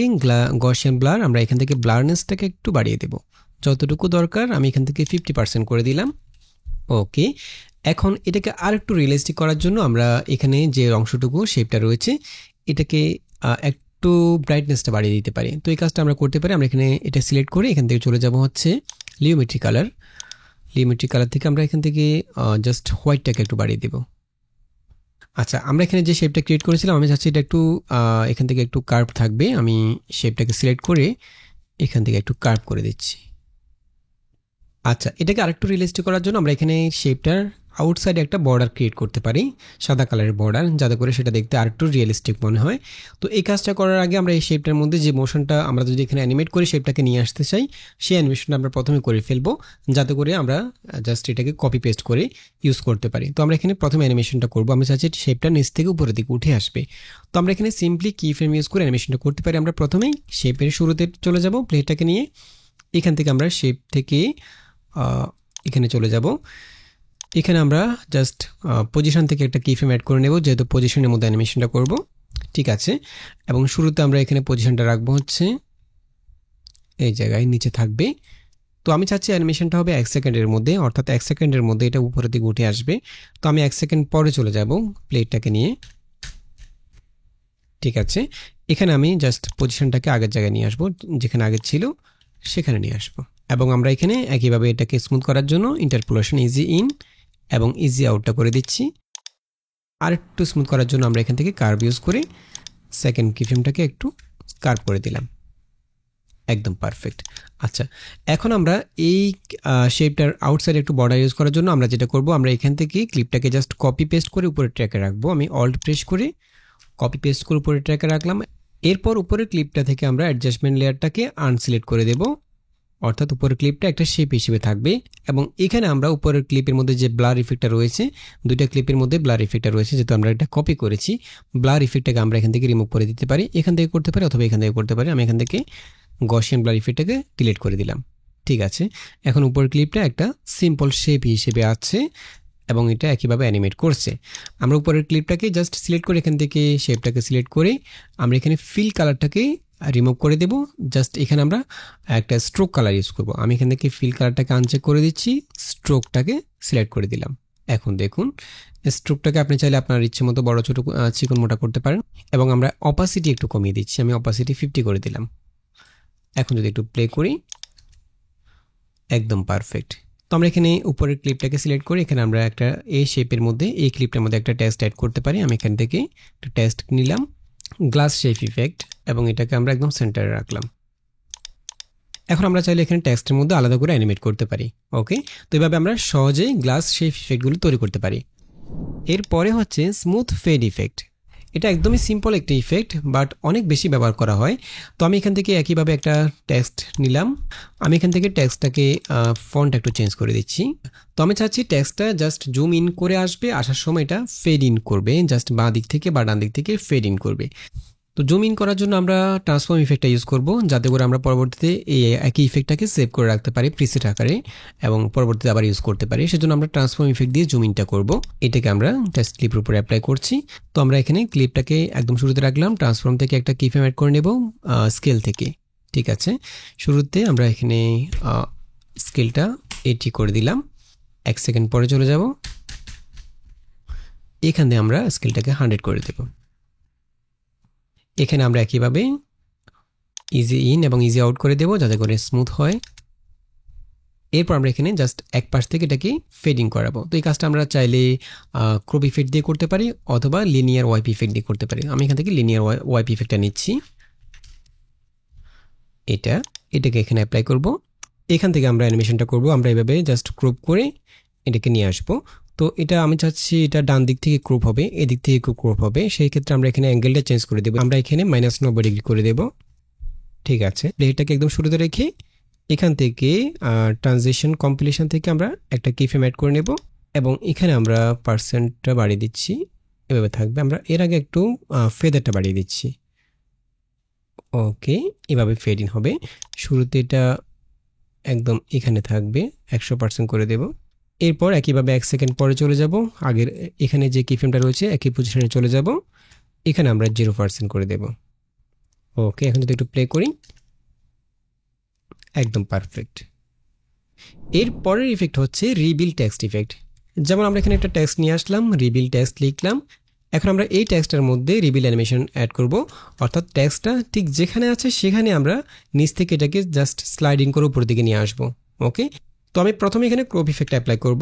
A: গসিয়ান ব্লার আমরা এখান থেকে ব্লারনেসটাকে একটু বাড়িয়ে দেব, যতটুকু দরকার আমি এখান থেকে 50% করে দিলাম। ওকে, এখন এটাকে আর একটু রিয়েলিস্টিক করার জন্য আমরা এখানে যে অংশটুকু শেপটা রয়েছে এটাকে একটু ব্রাইটনেসটা বাড়িয়ে দিতে পারি। তো এই কাজটা আমরা করতে পারি। আমরা এখানে এটা সিলেক্ট করে এখান থেকে চলে যাব হচ্ছে লিওমেট্রি কালার থেকে আমরা এখান থেকে জাস্ট হোয়াইটটাকে একটু বাড়িয়ে দেব। আচ্ছা, আমরা এখানে যে শেপটা ক্রিয়েট করেছিলাম আমি চাচ্ছি এটা একটু এখান থেকে একটু কার্ভ থাকবে। আমি শেপটাকে সিলেক্ট করে এখান থেকে একটু কার্ভ করে দিচ্ছি। আচ্ছা, এটাকে আরেকটু রিয়েলিস্টিক করার জন্য আমরা এখানে শেপটার আউটসাইডে একটা বর্ডার ক্রিয়েট করতে পারি, সাদা কালারের বর্ডার, যাতে করে সেটা দেখতে আরেকটু রিয়েলিস্টিক মনে হয়। তো এই কাজটা করার আগে আমরা এই শেপটার মধ্যে যে মোশনটা আমরা যদি এখানে অ্যানিমেট করে শেপটাকে নিয়ে আসতে চাই, সেই অ্যানিমেশনটা আমরা প্রথমে করে ফেলবো, যাতে করে আমরা জাস্ট এটাকে কপি পেস্ট করে ইউজ করতে পারি। তো আমরা এখানে প্রথমে অ্যানিমেশনটা করবো। আমি চাচ্ছি শেপটা নিচ থেকে উপরের দিকে উঠে আসবে। তো আমরা এখানে সিম্পলি কি ফ্রেম ইউজ করে অ্যানিমেশনটা করতে পারি। আমরা প্রথমেই শেপের শুরুতে চলে যাব, প্লেটটাকে নিয়ে এখান থেকে আমরা শেপ থেকে এখানে চলে যাব। এখানে আমরা জাস্ট পজিশন থেকে একটা কি ফ্রেম অ্যাড করে নেব, যেহেতু পজিশনের মধ্যে অ্যানিমেশনটা করব। ঠিক আছে, এবং শুরুতে আমরা এখানে পজিশনটা রাখবো হচ্ছে এই জায়গায় নিচে থাকবে। তো আমি চাচ্ছি অ্যানিমেশনটা হবে 1 সেকেন্ডের মধ্যে, অর্থাৎ 1 সেকেন্ডের মধ্যে এটা উপরের দিকে উঠে আসবে। তো আমি 1 সেকেন্ড পরে চলে যাব প্লেটটাকে নিয়ে। ঠিক আছে, এখানে আমি জাস্ট পজিশনটাকে আগের জায়গায় নিয়ে আসবো, যেখানে আগে ছিল সেখানে নিয়ে আসবো। এবং আমরা এখানে একইভাবে এটাকে স্মুথ করার জন্য ইন্টারপোলেশন ইজি ইন এবং ইজি আউটটা করে দিচ্ছি। আর একটু স্মুথ করার জন্য আমরা এখান থেকে কার্ভ ইউজ করে সেকেন্ড কিফ্রেমটাকে একটু কার্ভ করে দিলাম। একদম পারফেক্ট। আচ্ছা, এখন আমরা এই শেপটার আউটসাইডে একটু বর্ডার ইউজ করার জন্য আমরা যেটা করব, আমরা এখান থেকে ক্লিপটাকে জাস্ট কপি পেস্ট করে উপরের ট্র্যাকে রাখবো। আমি অল্ট প্রেস করে কপি পেস্ট করে উপরের ট্র্যাকে রাখলাম। এরপর উপরের ক্লিপটা থেকে আমরা অ্যাডজাস্টমেন্ট লেয়ারটাকে আনসিলেক্ট করে দেব, অর্থাৎ উপরের ক্লিপটা একটা শেপ হিসেবে থাকবে। এবং এখানে আমরা উপরের ক্লিপের মধ্যে যে ব্লার ইফেক্টটা রয়েছে, দুইটা ক্লিপের মধ্যে ব্লার ইফেক্টটা রয়েছে, যেহেতু আমরা এটা কপি করেছি, ব্লার ইফেক্টটাকে আমরা এখান থেকে রিমুভ করে দিতে পারি। এখান থেকে করতে পারি অথবা এখান থেকে করতে পারি। আমি এখান থেকে গসিয়ান ব্লার ইফেক্টটাকে ডিলিট করে দিলাম। ঠিক আছে, এখন উপরের ক্লিপটা একটা সিম্পল শেপ হিসেবে আছে এবং এটা একইভাবে অ্যানিমেট করছে। আমরা উপরের ক্লিপটাকে জাস্ট সিলেক্ট করে এখান থেকে শেপটাকে সিলেক্ট করে আমরা এখানে ফিল কালারটাকে রিমুভ করে দেব। জাস্ট এখানে আমরা একটা স্ট্রোক কালার ইউজ করব। আমি এখান থেকে ফিল কালারটাকে আনচেক করে দিচ্ছি, স্ট্রোকটাকে সিলেক্ট করে দিলাম। এখন দেখুন স্ট্রোকটাকে আপনি চাইলে আপনার ইচ্ছে মতো বড় ছোট চিকন মোটা করতে পারেন। এবং আমরা অপাসিটি একটু কমিয়ে দিচ্ছি, আমি অপাসিটি 50 করে দিলাম। এখন যদি একটু প্লে করি, একদম পারফেক্ট। তো আমরা এখানে উপরের ক্লিপটাকে সিলেক্ট করে এখানে আমরা একটা এই শেপের মধ্যে, এই ক্লিপটার মধ্যে একটা টেক্সট অ্যাড করতে পারি। আমি এখান থেকে একটা টেক্সট নিলাম, গ্লাস শেপ ইফেক্ট, এবং এটাকে আমরা একদম সেন্টারে রাখলাম। এখন আমরা চাইলে এখানে টেক্সটের মধ্যে আলাদা করে অ্যানিমেট করতে পারি। ওকে, তো এইভাবে আমরা সহজেই গ্লাস শেপ ইফেক্টগুলো তৈরি করতে পারি। এরপরে হচ্ছে স্মুথ ফেড ইফেক্ট। এটা একদমই সিম্পল একটা ইফেক্ট, বাট অনেক বেশি ব্যবহার করা হয়। তো আমি এখান থেকে একইভাবে একটা টেক্সট নিলাম। আমি এখান থেকে টেক্সটটাকে ফন্ট একটু চেঞ্জ করে দিচ্ছি। তো আমি চাচ্ছি টেক্সটটা জাস্ট জুম ইন করে আসবে, আসার সময় এটা ফেড ইন করবে, জাস্ট বাঁ দিক থেকে বা ডান দিক থেকে ফেড ইন করবে। তো জুম ইন করার জন্য আমরা ট্রান্সফর্ম ইফেক্টটা ইউজ করব, যাতে করে আমরা পরবর্তীতে এই একই ইফেক্টটাকে সেভ করে রাখতে পারি প্রিসেট আকারে এবং পরবর্তীতে আবার ইউজ করতে পারি। সেজন্য আমরা ট্রান্সফর্ম ইফেক্ট দিয়ে জুম ইনটা করব। এটাকে আমরা টেক্সট ক্লিপের উপরে অ্যাপ্লাই করছি। তো আমরা এখানে ক্লিপটাকে একদম শুরুতে রাখলাম, ট্রান্সফর্ম থেকে একটা কিফ্রেম অ্যাড করে নেব স্কেল থেকে। ঠিক আছে, শুরুতে আমরা এখানে স্কেলটা 80 করে দিলাম। 1 সেকেন্ড পরে চলে যাব, এখানে আমরা স্কেলটাকে 100 করে দেব। এখানে আমরা একইভাবে ইজি ইন এবং ইজি আউট করে দেব, যাতে করে স্মুথ হয়। এরপর আমরা এখানে জাস্ট এক পাশ থেকে এটাকে ফেডিং করাবো। তো এই কাজটা আমরা চাইলে ক্রপ ইফেক্ট দিয়ে করতে পারি অথবা লিনিয়ার ওয়াইপ ইফেক্ট দিয়ে করতে পারি। আমি এখান থেকে লিনিয়ার ওয়াইপ ইফেক্টটা নিচ্ছি, এটাকে এখানে অ্যাপ্লাই করব। এখান থেকে আমরা অ্যানিমেশনটা করব। আমরা এভাবে জাস্ট ক্রপ করে এটাকে নিয়ে আসবো। তো এটা আমি চাচ্ছি এটা ডান দিক থেকে ক্রপ হবে, এদিক থেকে ক্রপ হবে। সেই ক্ষেত্রে আমরা এখানে অ্যাঙ্গেলটা চেঞ্জ করে দেবো। আমরা এখানে -90 ডিগ্রি করে দেব। ঠিক আছে, প্লেটাকে একদম শুরুতে রেখে এখান থেকে ট্রানজিশন কম্পিলেশন থেকে আমরা একটা কিফ্রেম অ্যাড করে নেব এবং এখানে আমরা পার্সেন্টটা বাড়িয়ে দিচ্ছি, এভাবে থাকবে। আমরা এর আগে একটু ফেদারটা বাড়িয়ে দিচ্ছি। ওকে, এভাবে ফেড ইন হবে। শুরুতে এটা একদম এখানে থাকবে, 100% করে দেব। এরপর একইভাবে 1 সেকেন্ড পরে চলে যাব, আগের এখানে যে কিফ্রেমটা রয়েছে একই পজিশনে চলে যাব, এখানে আমরা 0% করে দেব। ওকে, এখন যদি একটু প্লে করি, একদম পারফেক্ট। এর পরের ইফেক্ট হচ্ছে রিবিল টেক্সট ইফেক্ট। যেমন আমরা এখানে একটা টেক্সট নিয়ে আসলাম, রিবিল টেক্সট লিখলাম। এখন আমরা এই টেক্সটের মধ্যে রিবিল অ্যানিমেশন অ্যাড করব, অর্থাৎ টেক্সটটা ঠিক যেখানে আছে সেখানে আমরা নিচ থেকে এটাকে জাস্ট স্লাইডিং করে উপর দিকে নিয়ে আসবো। ওকে, তো আমি প্রথমে এখানে ক্রপ ইফেক্ট অ্যাপ্লাই করব।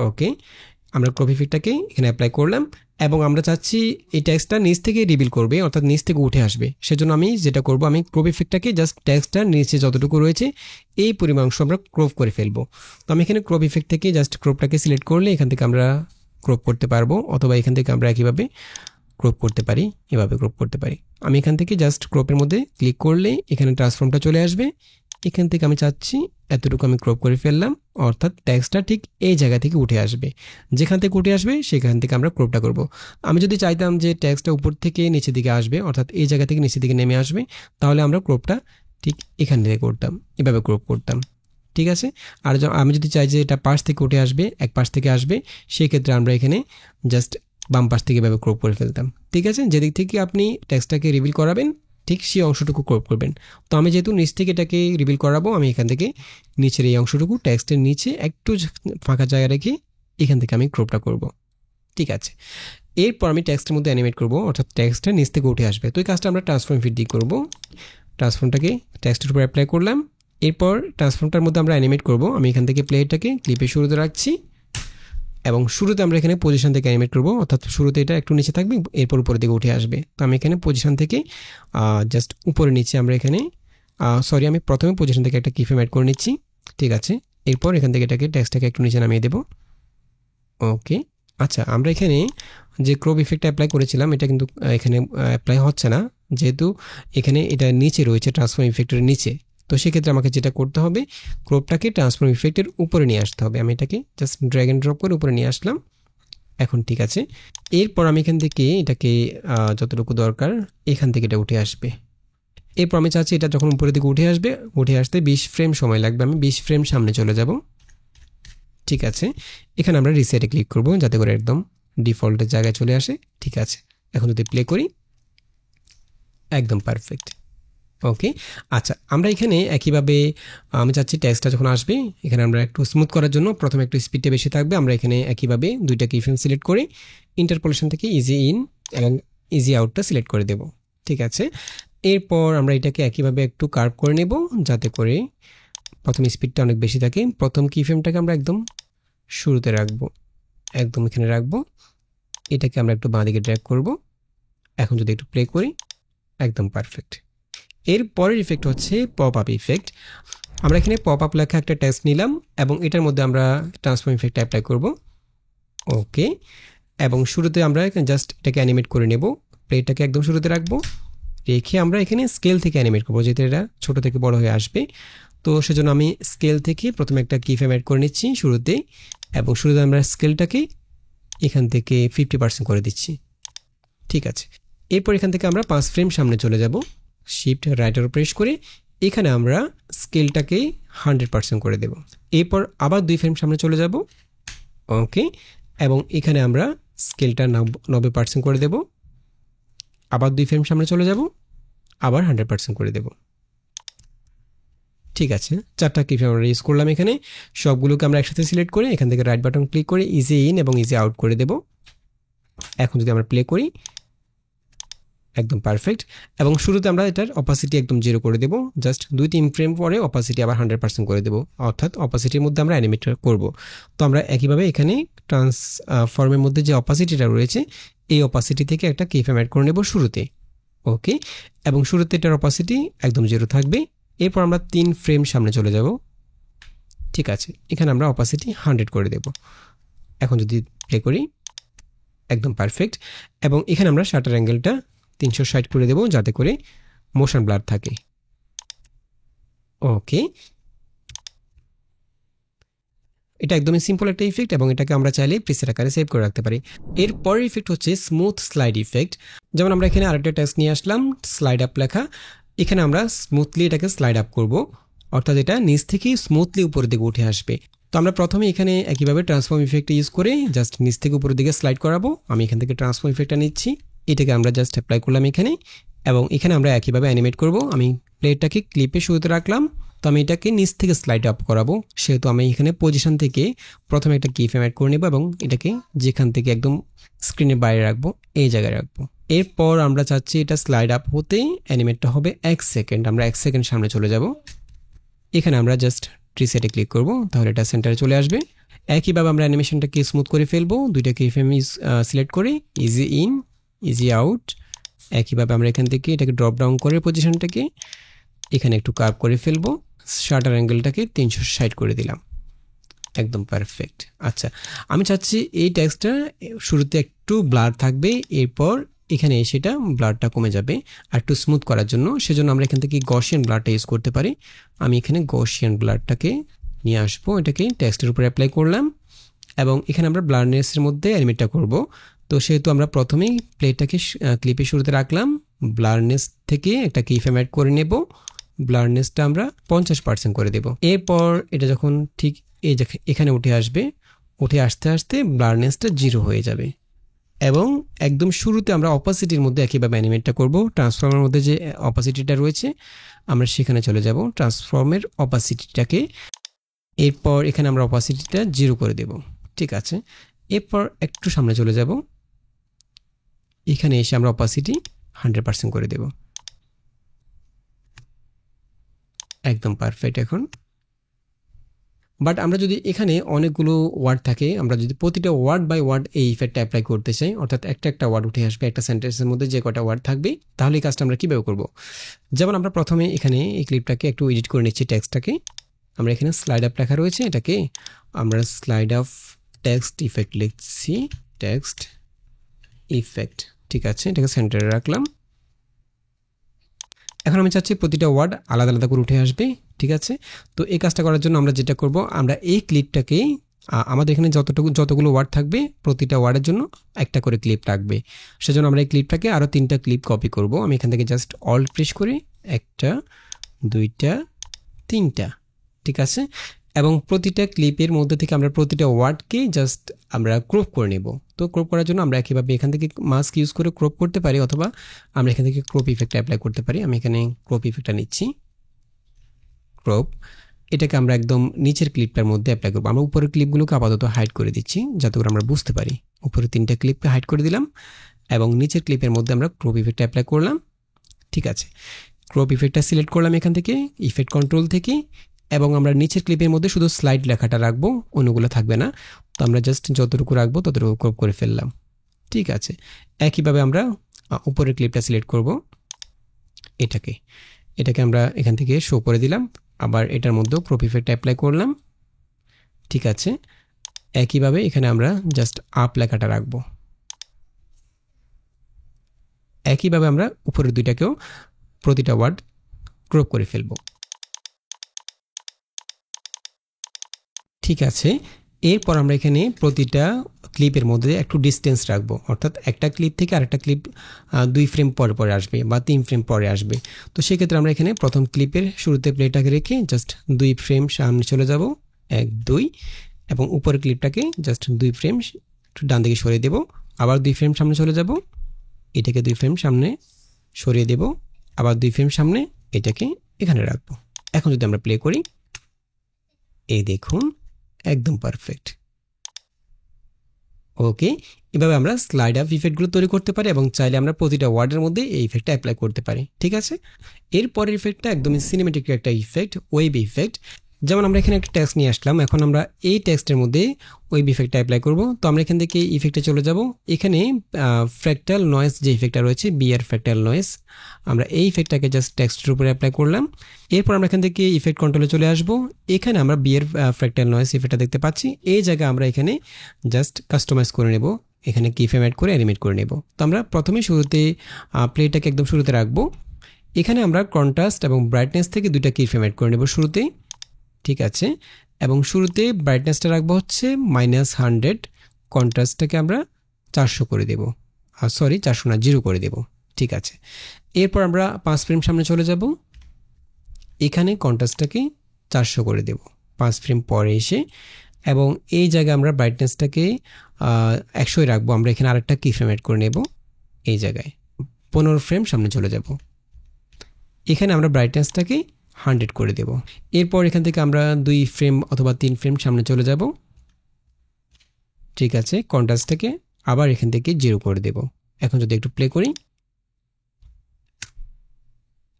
A: ওকে, আমরা ক্রপ ইফেক্টটাকে এখানে অ্যাপ্লাই করলাম এবং আমরা চাচ্ছি এই টেক্সটটা নিচ থেকে রিভিল করবে, অর্থাৎ নিচ থেকে উঠে আসবে। সেজন্য আমি যেটা করব, আমি ক্রপ ইফেক্টটাকে জাস্ট টেক্সটটার নিচে যতটুকু রয়েছে এই পরিমাণ অংশ আমরা ক্রপ করে ফেলবো। তো আমি এখানে ক্রপ ইফেক্ট থেকে জাস্ট ক্রপটাকে সিলেক্ট করলে এখান থেকে আমরা ক্রপ করতে পারবো, অথবা এখান থেকে আমরা একইভাবে ক্রপ করতে পারি, এভাবে ক্রপ করতে পারি। আমি এখান থেকে জাস্ট ক্রপের মধ্যে ক্লিক করলে এখানে ট্রান্সফর্মটা চলে আসবে। এখান থেকে আমি চাচ্ছি এতটুকু আমি ক্রপ করে ফেললাম, অর্থাৎ টেক্সটটা ঠিক এই জায়গা থেকে উঠে আসবে। যেখান থেকে উঠে আসবে সেখান থেকে আমরা ক্রপটা করব। আমি যদি চাইতাম যে টেক্সটটা উপর থেকে নিচের দিকে আসবে, অর্থাৎ এই জায়গা থেকে নিচের দিকে নেমে আসবে, তাহলে আমরা ক্রপটা ঠিক এখান থেকে করতাম, এভাবে ক্রপ করতাম। ঠিক আছে, আর আমি যদি চাই যে এটা পাশ থেকে উঠে আসবে, এক পাশ থেকে আসবে, সেই ক্ষেত্রে আমরা এখানে জাস্ট বাম পাশ থেকে এভাবে ক্রপ করে ফেলতাম। ঠিক আছে, যেদিক থেকে আপনি টেক্সটটাকে রিভিল করাবেন ঠিক সেই অংশটুকু ক্রপ করবেন। তো আমি যেহেতু নিচ থেকে এটাকে রিভিল করাবো, আমি এখান থেকে নিচের এই অংশটুকু টেক্সটের নিচে একটু ফাঁকা জায়গা রেখে এখান থেকে আমি ক্রপটা করব। ঠিক আছে, এরপর আমি টেক্সটের মধ্যে অ্যানিমেট করব, অর্থাৎ টেক্সটটা নিচ থেকে উঠে আসবে। তো এই কাজটা আমরা ট্রান্সফর্ম ফিট দিয়ে করবো। ট্রান্সফর্মটাকে টেক্সটের উপর অ্যাপ্লাই করলাম, এরপর ট্রান্সফর্মটার মধ্যে আমরা অ্যানিমেট করব। আমি এখান থেকে প্লেয়ারটাকে ক্লিপের শুরুতে রাখছি এবং শুরুতে আমরা এখানে পজিশন থেকে অ্যানিমেট করব, অর্থাৎ শুরুতে এটা একটু নিচে থাকবে, এরপর উপরের দিকে উঠে আসবে। তো আমি এখানে পজিশন থেকে জাস্ট উপরে নিচে আমরা এখানে আমি প্রথমে পজিশন থেকে একটা কিফ্রেম অ্যাড করে নিচ্ছি। ঠিক আছে, এরপর এখান থেকে এটাকে টেক্সটটাকে একটু নিচে নামিয়ে দেব। ওকে, আচ্ছা, আমরা এখানে যে ক্রপ ইফেক্টটা অ্যাপ্লাই করেছিলাম এটা কিন্তু এখানে অ্যাপ্লাই হচ্ছে না, যেহেতু এখানে এটা নিচে রয়েছে, ট্রান্সফর্ম ইফেক্টের নিচে। তো সেক্ষেত্রে আমাকে যেটা করতে হবে, ক্রপটাকে ট্রান্সফর্ম ইফেক্টের উপরে নিয়ে আসতে হবে। আমি এটাকে জাস্ট ড্র্যাগ অ্যান্ড ড্রপ করে উপরে নিয়ে আসলাম। এখন ঠিক আছে, এরপর আমি এখান থেকে এটাকে যতটুকু দরকার এখান থেকে এটা উঠে আসবে। এরপর আমি চাচ্ছি এটা যখন উপরের দিকে উঠে আসবে, উঠে আসতে 20 ফ্রেম সময় লাগবে। আমি 20 ফ্রেম সামনে চলে যাব। ঠিক আছে, এখানে আমরা রিসেটে ক্লিক করব যাতে করে একদম ডিফল্টের জায়গায় চলে আসে। ঠিক আছে, এখন যদি প্লে করি একদম পারফেক্ট। ওকে, আচ্ছা, আমরা এখানে একইভাবে আমি চাচ্ছি টেক্সটটা যখন আসবে এখানে আমরা একটু স্মুথ করার জন্য প্রথমে একটু স্পিডটা বেশি থাকবে। আমরা এখানে একইভাবে দুইটা কিফ্রেম সিলেক্ট করে ইন্টারপোলেশন থেকে ইজি ইন এবং ইজি আউটটা সিলেক্ট করে দেব। ঠিক আছে, এরপর আমরা এটাকে একইভাবে একটু কার্ভ করে নেব যাতে করে প্রথম স্পিডটা অনেক বেশি থাকে। প্রথম কিফ্রেমটাকে আমরা একদম শুরুতে রাখবো, একদম এখানে রাখবো। এটাকে আমরা একটু বাঁ দিকে ড্র্যাগ করব। এখন যদি একটু প্লে করি একদম পারফেক্ট। এর পরের ইফেক্ট হচ্ছে পপ আপ ইফেক্ট। আমরা এখানে পপ আপ লেখা একটা টেক্সট নিলাম এবং এটার মধ্যে আমরা ট্রান্সফর্ম ইফেক্ট অ্যাপ্লাই করব। ওকে, এবং শুরুতে আমরা জাস্ট এটাকে অ্যানিমেট করে নেব। প্লেটাকে একদম শুরুতে রাখবো, রেখে আমরা এখানে স্কেল থেকে অ্যানিমেট করবো, যেহেতু এটা ছোট থেকে বড় হয়ে আসবে। তো সেজন্য আমি স্কেল থেকে প্রথমে একটা কিফ্রেম অ্যাড করে নিচ্ছি শুরুতে, এবং শুরুতে আমরা স্কেলটাকে এখান থেকে 50% করে দিচ্ছি। ঠিক আছে, এরপর এখান থেকে আমরা 5 ফ্রেম সামনে চলে যাব, শিফট রাইটার প্রেস করে এখানে আমরা স্কেলটাকে 100% করে দেব। এরপর আবার 2 ফ্রেম সামনে চলে যাব। ওকে, এবং এখানে আমরা স্কেলটা 90% করে দেব। আবার 2 ফ্রেম সামনে চলে যাব, আবার 100% করে দেব। ঠিক আছে, 4টা কিফ্রেম আমরা ইউজ করলাম। এখানে সবগুলোকে আমরা একসাথে সিলেক্ট করে এখান থেকে রাইট বাটন ক্লিক করে ইজি ইন এবং ইজি আউট করে দেব। এখন যদি আমরা প্লে করি একদম পারফেক্ট। এবং শুরুতে আমরা এটার অপাসিটি একদম 0 করে দেব। জাস্ট 2-3 ফ্রেম পরে অপাসিটি আবার 100% করে দেব, অর্থাৎ অপাসিটির মধ্যে আমরা অ্যানিমেট করব। তো আমরা একইভাবে এখানে ট্রান্সফর্মের মধ্যে যে অপাসিটিটা রয়েছে এই অপাসিটি থেকে একটা কিফ্রেম অ্যাড করে নেব শুরুতে। ওকে, এবং শুরুতে এটার অপাসিটি একদম 0 থাকবে। এরপর আমরা 3 ফ্রেম সামনে চলে যাব। ঠিক আছে, এখানে আমরা অপাসিটি 100 করে দেব। এখন যদি প্লে করি একদম পারফেক্ট। এবং এখানে আমরা শাটার অ্যাঙ্গেলটা 360 করে দেব যাতে করে মোশন ব্লার থাকে। ওকে, এটা একদমই সিম্পল একটা ইফেক্ট এবং এটাকে আমরা চাইলে প্রিসেট আকারে সেভ করে রাখতে পারি। এর পরের ইফেক্ট হচ্ছে স্মুথ স্লাইড ইফেক্ট। যেমন আমরা এখানে আরেকটা টেক্সট নিয়ে আসলাম, স্লাইড আপ লেখা। এখানে আমরা স্মুথলি এটাকে স্লাইড আপ করব, অর্থাৎ এটা নিচ থেকে স্মুথলি উপরের দিকে উঠে আসবে। তো আমরা প্রথমে এখানে একইভাবে ট্রান্সফর্ম ইফেক্ট ইউজ করে জাস্ট নিচ থেকে উপরের দিকে স্লাইড করাবো। আমি এখান থেকে ট্রান্সফর্ম ইফেক্টটা নিচ্ছি, এটাকে আমরা জাস্ট অ্যাপ্লাই করলাম এখানে, এবং এখানে আমরা একইভাবে অ্যানিমেট করব। আমি প্লেটটাকে ক্লিপে শুরুতে রাখলাম, তো আমি এটাকে নিচ থেকে স্লাইড আপ করাবো, সেহেতু আমি এখানে পজিশন থেকে প্রথমে একটা কিফ্রেম অ্যাড করে নেব এবং এটাকে যেখান থেকে একদম স্ক্রিনের বাইরে রাখবো এই জায়গায় রাখবো। এরপর আমরা চাচ্ছি এটা স্লাইড আপ হতেই অ্যানিমেটটা হবে 1 সেকেন্ড। আমরা 1 সেকেন্ড সামনে চলে যাব। এখানে আমরা জাস্ট রিসেটে ক্লিক করব, তাহলে এটা সেন্টারে চলে আসবে। একইভাবে আমরা অ্যানিমেশনটাকে স্মুথ করে ফেলবো, দুইটা কিফ্রেম সিলেক্ট করে ইজি ইন ইজি আউট। একইভাবে আমরা এখান থেকে এটাকে ড্রপ ডাউন করে পজিশনটাকে এখানে একটু কার্ভ করে ফেলবো, শাটার অ্যাঙ্গেলটাকে 360 করে দিলাম, একদম পারফেক্ট। আচ্ছা, আমি চাচ্ছি এই টেক্সটটা শুরুতে একটু ব্লার থাকবে, এরপর এখানে সেটা ব্লারটা কমে যাবে। আর একটু স্মুথ করার জন্য সেজন্য আমরা এখান থেকে গসিয়ান ব্লারটা ইউজ করতে পারি। আমি এখানে গসিয়ান ব্লারটাকে নিয়ে আসবো, এটাকে টেক্সটের উপরে অ্যাপ্লাই করলাম এবং এখানে আমরা ব্লারনেসের মধ্যে অ্যানিমেটটা করব। তো সেহেতু আমরা প্রথমেই প্লেটাকে ক্লিপের শুরুতে রাখলাম, ব্লারনেস থেকে একটা কিফ্রেম অ্যাড করে নেব, ব্লারনেসটা আমরা 50% করে দেব। এরপর এটা যখন ঠিক এই এখানে উঠে আসবে, উঠে আসতে আসতে ব্লারনেসটা 0 হয়ে যাবে এবং একদম শুরুতে আমরা অপাসিটির মধ্যে একইভাবে অ্যানিমেটটা করব। ট্রান্সফর্মের মধ্যে যে অপাসিটিটা রয়েছে আমরা সেখানে চলে যাব, ট্রান্সফর্মের অপাসিটিটাকে, এরপর এখানে আমরা অপাসিটিটা 0 করে দেব। ঠিক আছে, এরপর একটু সামনে চলে যাব, এখানে এসে আমরা অপাসিটি 100% করে দেব, একদম পারফেক্ট। এখন বাট আমরা যদি এখানে অনেকগুলো ওয়ার্ড থাকে, আমরা যদি প্রতিটা ওয়ার্ড বাই ওয়ার্ড এই ইফেক্টটা অ্যাপ্লাই করতে চাই, অর্থাৎ একটা ওয়ার্ড উঠে আসবে একটা সেন্টেন্সের মধ্যে যে কটা ওয়ার্ড থাকবে, তাহলে এই কাজটা আমরা কীভাবে করব? যেমন আমরা প্রথমে এখানে এই ক্লিপটাকে একটু এডিট করে নিচ্ছি, টেক্সটটাকে আমরা এখানে স্লাইড আপ লেখা রয়েছে, এটাকে আমরা স্লাইড আপ টেক্সট ইফেক্ট লিখছি, টেক্সট ইফেক্ট। ঠিক আছে, এটাকে সেন্টারে রাখলাম। এখন আমি চাচ্ছি প্রতিটা ওয়ার্ড আলাদা আলাদা করে উঠে আসবে। ঠিক আছে, তো এই কাজটা করার জন্য আমরা যেটা করব, আমরা এই ক্লিপটাকে আমাদের এখানে যতগুলো ওয়ার্ড থাকবে প্রতিটা ওয়ার্ডের জন্য একটা করে ক্লিপ রাখবে, সেজন্য আমরা এই ক্লিপটাকে আরও 3টা ক্লিপ কপি করব। আমি এখান থেকে জাস্ট অল্ট প্রেস করে 1টা 2টা 3টা, ঠিক আছে, এবং প্রতিটা ক্লিপের মধ্যে থেকে আমরা প্রতিটা ওয়ার্ডকে জাস্ট আমরা ক্রপ করে নেব। তো ক্রপ করার জন্য আমরা একইভাবে এখান থেকে মাস্ক ইউজ করে ক্রপ করতে পারি, অথবা আমরা এখান থেকে ক্রপ ইফেক্ট অ্যাপ্লাই করতে পারি। আমি এখানে ক্রপ ইফেক্টটা নিচ্ছি, ক্রপ, এটাকে আমরা একদম নিচের ক্লিপটার মধ্যে অ্যাপ্লাই করবো। আমরা উপরের ক্লিপগুলোকে আপাতত হাইড করে দিচ্ছি যাতে করে আমরা বুঝতে পারি। উপরে 3টা ক্লিপকে হাইড করে দিলাম এবং নিচের ক্লিপের মধ্যে আমরা ক্রপ ইফেক্টটা অ্যাপ্লাই করলাম। ঠিক আছে, ক্রপ ইফেক্টটা সিলেক্ট করলাম এখান থেকে ইফেক্ট কন্ট্রোল থেকে, এবং আমরা নিচের ক্লিপের মধ্যে শুধু স্লাইড লেখাটা রাখবো, অন্যগুলো থাকবে না। তো আমরা জাস্ট যতটুকু রাখবো ততটুকু ক্রপ করে ফেললাম। ঠিক আছে, একইভাবে আমরা উপরের ক্লিপটা সিলেক্ট করব, এটাকে আমরা এখান থেকে শো করে দিলাম, আবার এটার মধ্যেও ক্রপ ইফেক্ট অ্যাপ্লাই করলাম। ঠিক আছে, একইভাবে এখানে আমরা জাস্ট আপ লেখাটা রাখবো। একইভাবে আমরা উপরের দুইটাকেও প্রতিটা ওয়ার্ড ক্রপ করে ফেলবো। ঠিক আছে, এরপর আমরা এখানে প্রতিটা ক্লিপের মধ্যে একটু ডিস্টেন্স রাখবো, অর্থাৎ একটা ক্লিপ থেকে আরেকটা ক্লিপ 2 ফ্রেম পরে পরে আসবে বা 3 ফ্রেম পরে আসবে। তো সেক্ষেত্রে আমরা এখানে প্রথম ক্লিপের শুরুতে প্লেটাকে রেখে জাস্ট 2 ফ্রেম সামনে চলে যাব, 1 2, এবং উপরের ক্লিপটাকে জাস্ট 2 ফ্রেম ডান দিকে সরিয়ে দেব, আবার 2 ফ্রেম সামনে চলে যাব, এটাকে 2 ফ্রেম সামনে সরিয়ে দেব, আবার 2 ফ্রেম সামনে, এটাকে এখানে রাখবো। এখন যদি আমরা প্লে করি, এই দেখুন একদম পারফেক্ট। ওকে, এভাবে আমরা স্লাইড আপ ইফেক্টগুলো তৈরি করতে পারি এবং চাইলে আমরা প্রতিটা ওয়ার্ডের মধ্যে এই ইফেক্টটা অ্যাপ্লাই করতে পারি। ঠিক আছে, এরপরের ইফেক্টটা একদমই সিনেমেটিক একটা ইফেক্ট, ওয়েব ইফেক্ট। যেমন আমরা এখানে একটা টেক্সট নিয়ে আসলাম, এখন আমরা এই টেক্সটের মধ্যে ওয়েব ইফেক্টটা অ্যাপ্লাই করব। তো আমরা এখান থেকে ইফেক্টে চলে যাব, এখানে ফ্র্যাক্টাল নয়েজ যে ইফেক্টটা রয়েছে, বিআর ফ্র্যাক্টাল নয়েজ, আমরা এই ইফেক্টটাকে জাস্ট টেক্সটের উপরে অ্যাপ্লাই করলাম। এরপর আমরা এখান থেকে ইফেক্ট কন্ট্রোলে চলে আসব, এখানে আমরা বিআর ফ্র্যাক্টাল নয়েজ ইফেক্টটা দেখতে পাচ্ছি, এই জায়গায় আমরা এখানে জাস্ট কাস্টমাইজ করে নেব, এখানে কিফ্রেম অ্যাড করে অ্যানিমেট করে নেব। তো আমরা প্রথমে শুরুতে প্লেটাকে একদম শুরুতে রাখবো, এখানে আমরা কন্ট্রাস্ট এবং ব্রাইটনেস থেকে 2টা কিফ্রেম অ্যাড করে নেব শুরুতে। ঠিক আছে, এবং শুরুতে ব্রাইটনেসটা রাখবো হচ্ছে -100, কন্ট্রাস্টটাকে আমরা 400 করে দেব, সরি 400 না 0 করে দেব। ঠিক আছে, এরপর আমরা 5 ফ্রেম সামনে চলে যাব, এখানে কন্ট্রাস্টটাকে 400 করে দেব 5 ফ্রেম পরে এসে, এবং এই জায়গায় আমরা ব্রাইটনেসটাকে 100 রাখবো। আমরা এখানে আরেকটা কিফ্রেম অ্যাড করে নেব, এই জায়গায় 15 ফ্রেম সামনে চলে যাব, এখানে আমরা ব্রাইটনেসটাকে 100 করে দেব। এরপর এখান থেকে আমরা 2 ফ্রেম অথবা 3 ফ্রেম সামনে চলে যাব। ঠিক আছে, কন্ট্রাস্টটাকে আবার এখান থেকে 0 করে দেব। এখন যদি একটু প্লে করি,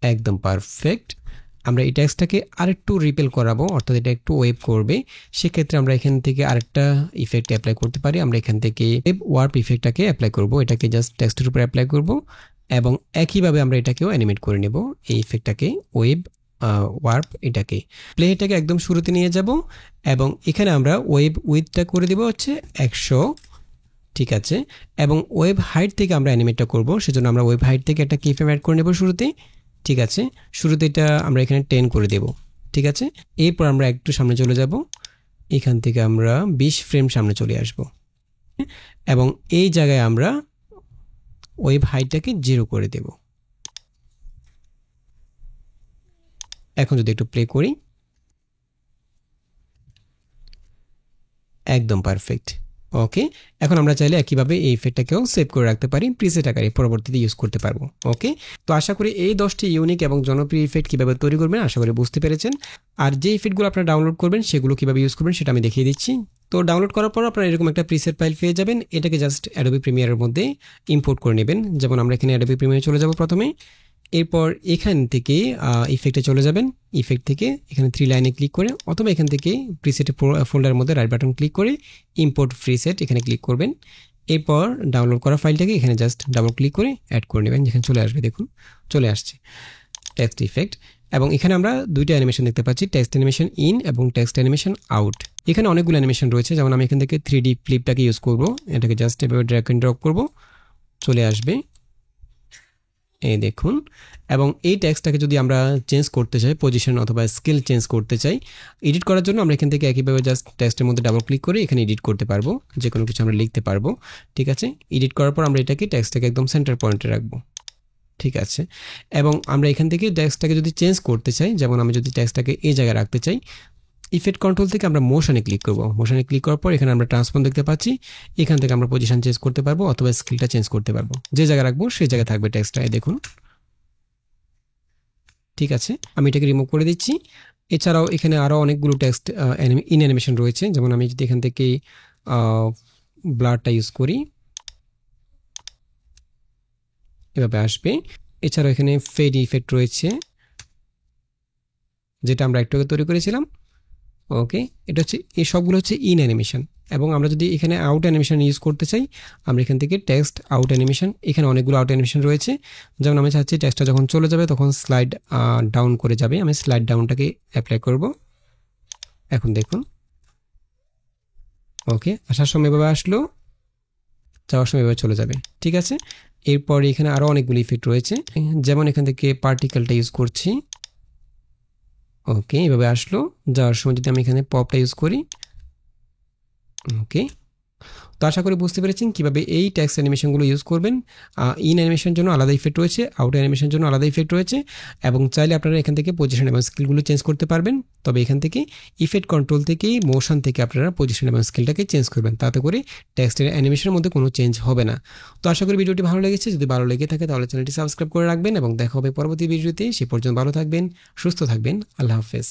A: একদম পারফেক্ট। আমরা এই টেক্সটটাকে আরেকটু রিপেল করাবো, অর্থাৎ এটা একটু ওয়েভ করবে। সেক্ষেত্রে আমরা এখান থেকে আরেকটা ইফেক্ট অ্যাপ্লাই করতে পারি। আমরা এখান থেকে ওয়েভ ওয়ার্প ইফেক্টটাকে অ্যাপ্লাই করব, এটাকে জাস্ট টেক্সটের উপর অ্যাপ্লাই করব এবং একইভাবে আমরা এটাকেও অ্যানিমেট করে নেব, এই ইফেক্টটাকে ওয়েভ ওয়ার্প এটাকে প্লেটাকে একদম শুরুতে নিয়ে যাব এবং এখানে আমরা ওয়েভ উইথটা করে দেব হচ্ছে 100, ঠিক আছে। এবং ওয়েভ হাইট থেকে আমরা অ্যানিমেটটা করব, সেজন্য আমরা ওয়েভ হাইট থেকে একটা কি ফ্রেম অ্যাড করে নেব শুরুতে, ঠিক আছে। শুরুতে এটা আমরা এখানে 10 করে দেব, ঠিক আছে। এরপর আমরা একটু সামনে চলে যাব, এখান থেকে আমরা 20 ফ্রেম সামনে চলে আসব এবং এই জায়গায় আমরা ওয়েভ হাইটটাকে 0 করে দেব। এখন যদি একটু প্লে করি, একদম পারফেক্ট। ওকে, এখন আমরা চাইলে একইভাবে এই ইফেক্টটাকেও সেভ করে রাখতে পারি, প্রিসেট আকারে পরবর্তীতে ইউজ করতে পারবো। ওকে, তো আশা করি এই 10টি ইউনিক এবং জনপ্রিয় ইফেক্ট কীভাবে তৈরি করবেন আশা করি বুঝতে পেরেছেন। আর যে ইফেক্টগুলো আপনারা ডাউনলোড করবেন সেগুলো কীভাবে ইউজ করবেন সেটা আমি দেখিয়ে দিচ্ছি। তো ডাউনলোড করার পর আপনারা এরকম একটা প্রিসেট ফাইল পেয়ে যাবেন, এটাকে জাস্ট অ্যাডোবি প্রিমিয়ারের মধ্যে ইম্পোর্ট করে নেবেন। যেমন আমরা এখানে অ্যাডোবি প্রিমিয়ারে চলে যাব প্রথমে, এরপর এখান থেকে ইফেক্টে চলে যাবেন, ইফেক্ট থেকে এখানে 3 লাইনে ক্লিক করে অথবা এখান থেকে প্রিসেট ফোল্ডারের মধ্যে রাইট বাটন ক্লিক করে ইম্পোর্ট প্রিসেট এখানে ক্লিক করবেন। এরপর ডাউনলোড করা ফাইলটাকে এখানে জাস্ট ডাবল ক্লিক করে অ্যাড করে নেবেন, যেখানে চলে আসবে, দেখুন চলে আসছে টেক্সট ইফেক্ট। এবং এখানে আমরা দুইটা অ্যানিমেশন দেখতে পাচ্ছি, টেক্সট অ্যানিমেশন ইন এবং টেক্সট অ্যানিমেশন আউট। এখানে অনেকগুলো অ্যানিমেশন রয়েছে, যেমন আমি এখান থেকে 3D ফ্লিপটাকে ইউজ করব, এটাকে জাস্ট এভাবে ড্র্যাগ এন্ড ড্রপ করব, চলে আসবে, এই দেখুন। এবং এই টেক্সটটাকে যদি আমরা চেঞ্জ করতে চাই, পজিশন অথবা স্কেল চেঞ্জ করতে চাই, এডিট করার জন্য আমরা এখান থেকে একইভাবে জাস্ট টেক্সটের মধ্যে ডাবল ক্লিক করে এখানে এডিট করতে পারবো, যে কোনো কিছু আমরা লিখতে পারবো, ঠিক আছে। এডিট করার পর আমরা এটাকে টেক্সটটাকে একদম সেন্টার পয়েন্টে রাখবো, ঠিক আছে। এবং আমরা এখান থেকে টেক্সটটাকে যদি চেঞ্জ করতে চাই, যেমন আমি যদি টেক্সটটাকে এই জায়গায় রাখতে চাই, ইফেক্ট কন্ট্রোল থেকে আমরা মোশনে ক্লিক করব, মোশনে ক্লিক করার পর এখানে আমরা ট্রান্সফর্ম দেখতে পাচ্ছি, এখান থেকে আমরা পজিশন চেঞ্জ করতে পারবো অথবা স্কেলটা চেঞ্জ করতে পারবো, যে জায়গায় রাখবো সেই জায়গায় থাকবে টেক্সটটা, দেখুন, ঠিক আছে। আমি এটাকে রিমুভ করে দিচ্ছি। এছাড়াও এখানে আরও অনেকগুলো টেক্সট ইন অ্যানিমেশন রয়েছে, যেমন আমি যদি এখান থেকে ব্লারটা ইউজ করি, এভাবে আসবে। এছাড়াও এখানে ফেড ইফেক্ট রয়েছে, যেটা আমরা একটু আগে তৈরি করেছিলাম। ওকে, এটা হচ্ছে, এই সবগুলো হচ্ছে ইন অ্যানিমেশন। এবং আমরা যদি এখানে আউট অ্যানিমেশন ইউজ করতে চাই, আমরা এখান থেকে টেক্সট আউট অ্যানিমেশন, এখানে অনেকগুলো আউট অ্যানিমেশন রয়েছে। যেমন আমি চাচ্ছি টেক্সটটা যখন চলে যাবে তখন স্লাইড ডাউন করে যাবে, আমি স্লাইড ডাউনটাকে অ্যাপ্লাই করব। এখন দেখুন, ওকে, আসার সময় এভাবে আসলো, যাওয়ার সময় এভাবে চলে যাবে, ঠিক আছে। এরপর এখানে আরও অনেকগুলো ইফেক্ট রয়েছে, যেমন এখান থেকে পার্টিকেলটা ইউজ করছি, ওকে, এভাবে আসলো, যাওয়ার সময় যদি আমি এখানে পপটা ইউজ করি, ওকে। তো আশা করি বুঝতে পেরেছেন কীভাবে এই টেক্সট অ্যানিমেশনগুলো ইউজ করবেন। ইন অ্যানিমেশন জন্য আলাদা ইফেক্ট রয়েছে, আউট অ্যানিমেশন জন্য আলাদা ইফেক্ট রয়েছে, এবং চাইলে আপনারা এখান থেকে পজিশন এবং স্কেলগুলো চেঞ্জ করতে পারবেন। তবে এখান থেকে ইফেক্ট কন্ট্রোল থেকেই মোশন থেকে আপনারা পজিশন এবং স্কেলটাকে চেঞ্জ করবেন, তাতে করে টেক্সটের অ্যানিমেশনের মধ্যে কোনো চেঞ্জ হবে না। তো আশা করি ভিডিওটি ভালো লেগেছে, যদি ভালো লেগে থাকে তাহলে চ্যানেলটি সাবস্ক্রাইব করে রাখবেন এবং দেখা হবে পরবর্তী ভিডিওতে। সে পর্যন্ত ভালো থাকবেন, সুস্থ থাকবেন, আল্লাহ হাফেজ।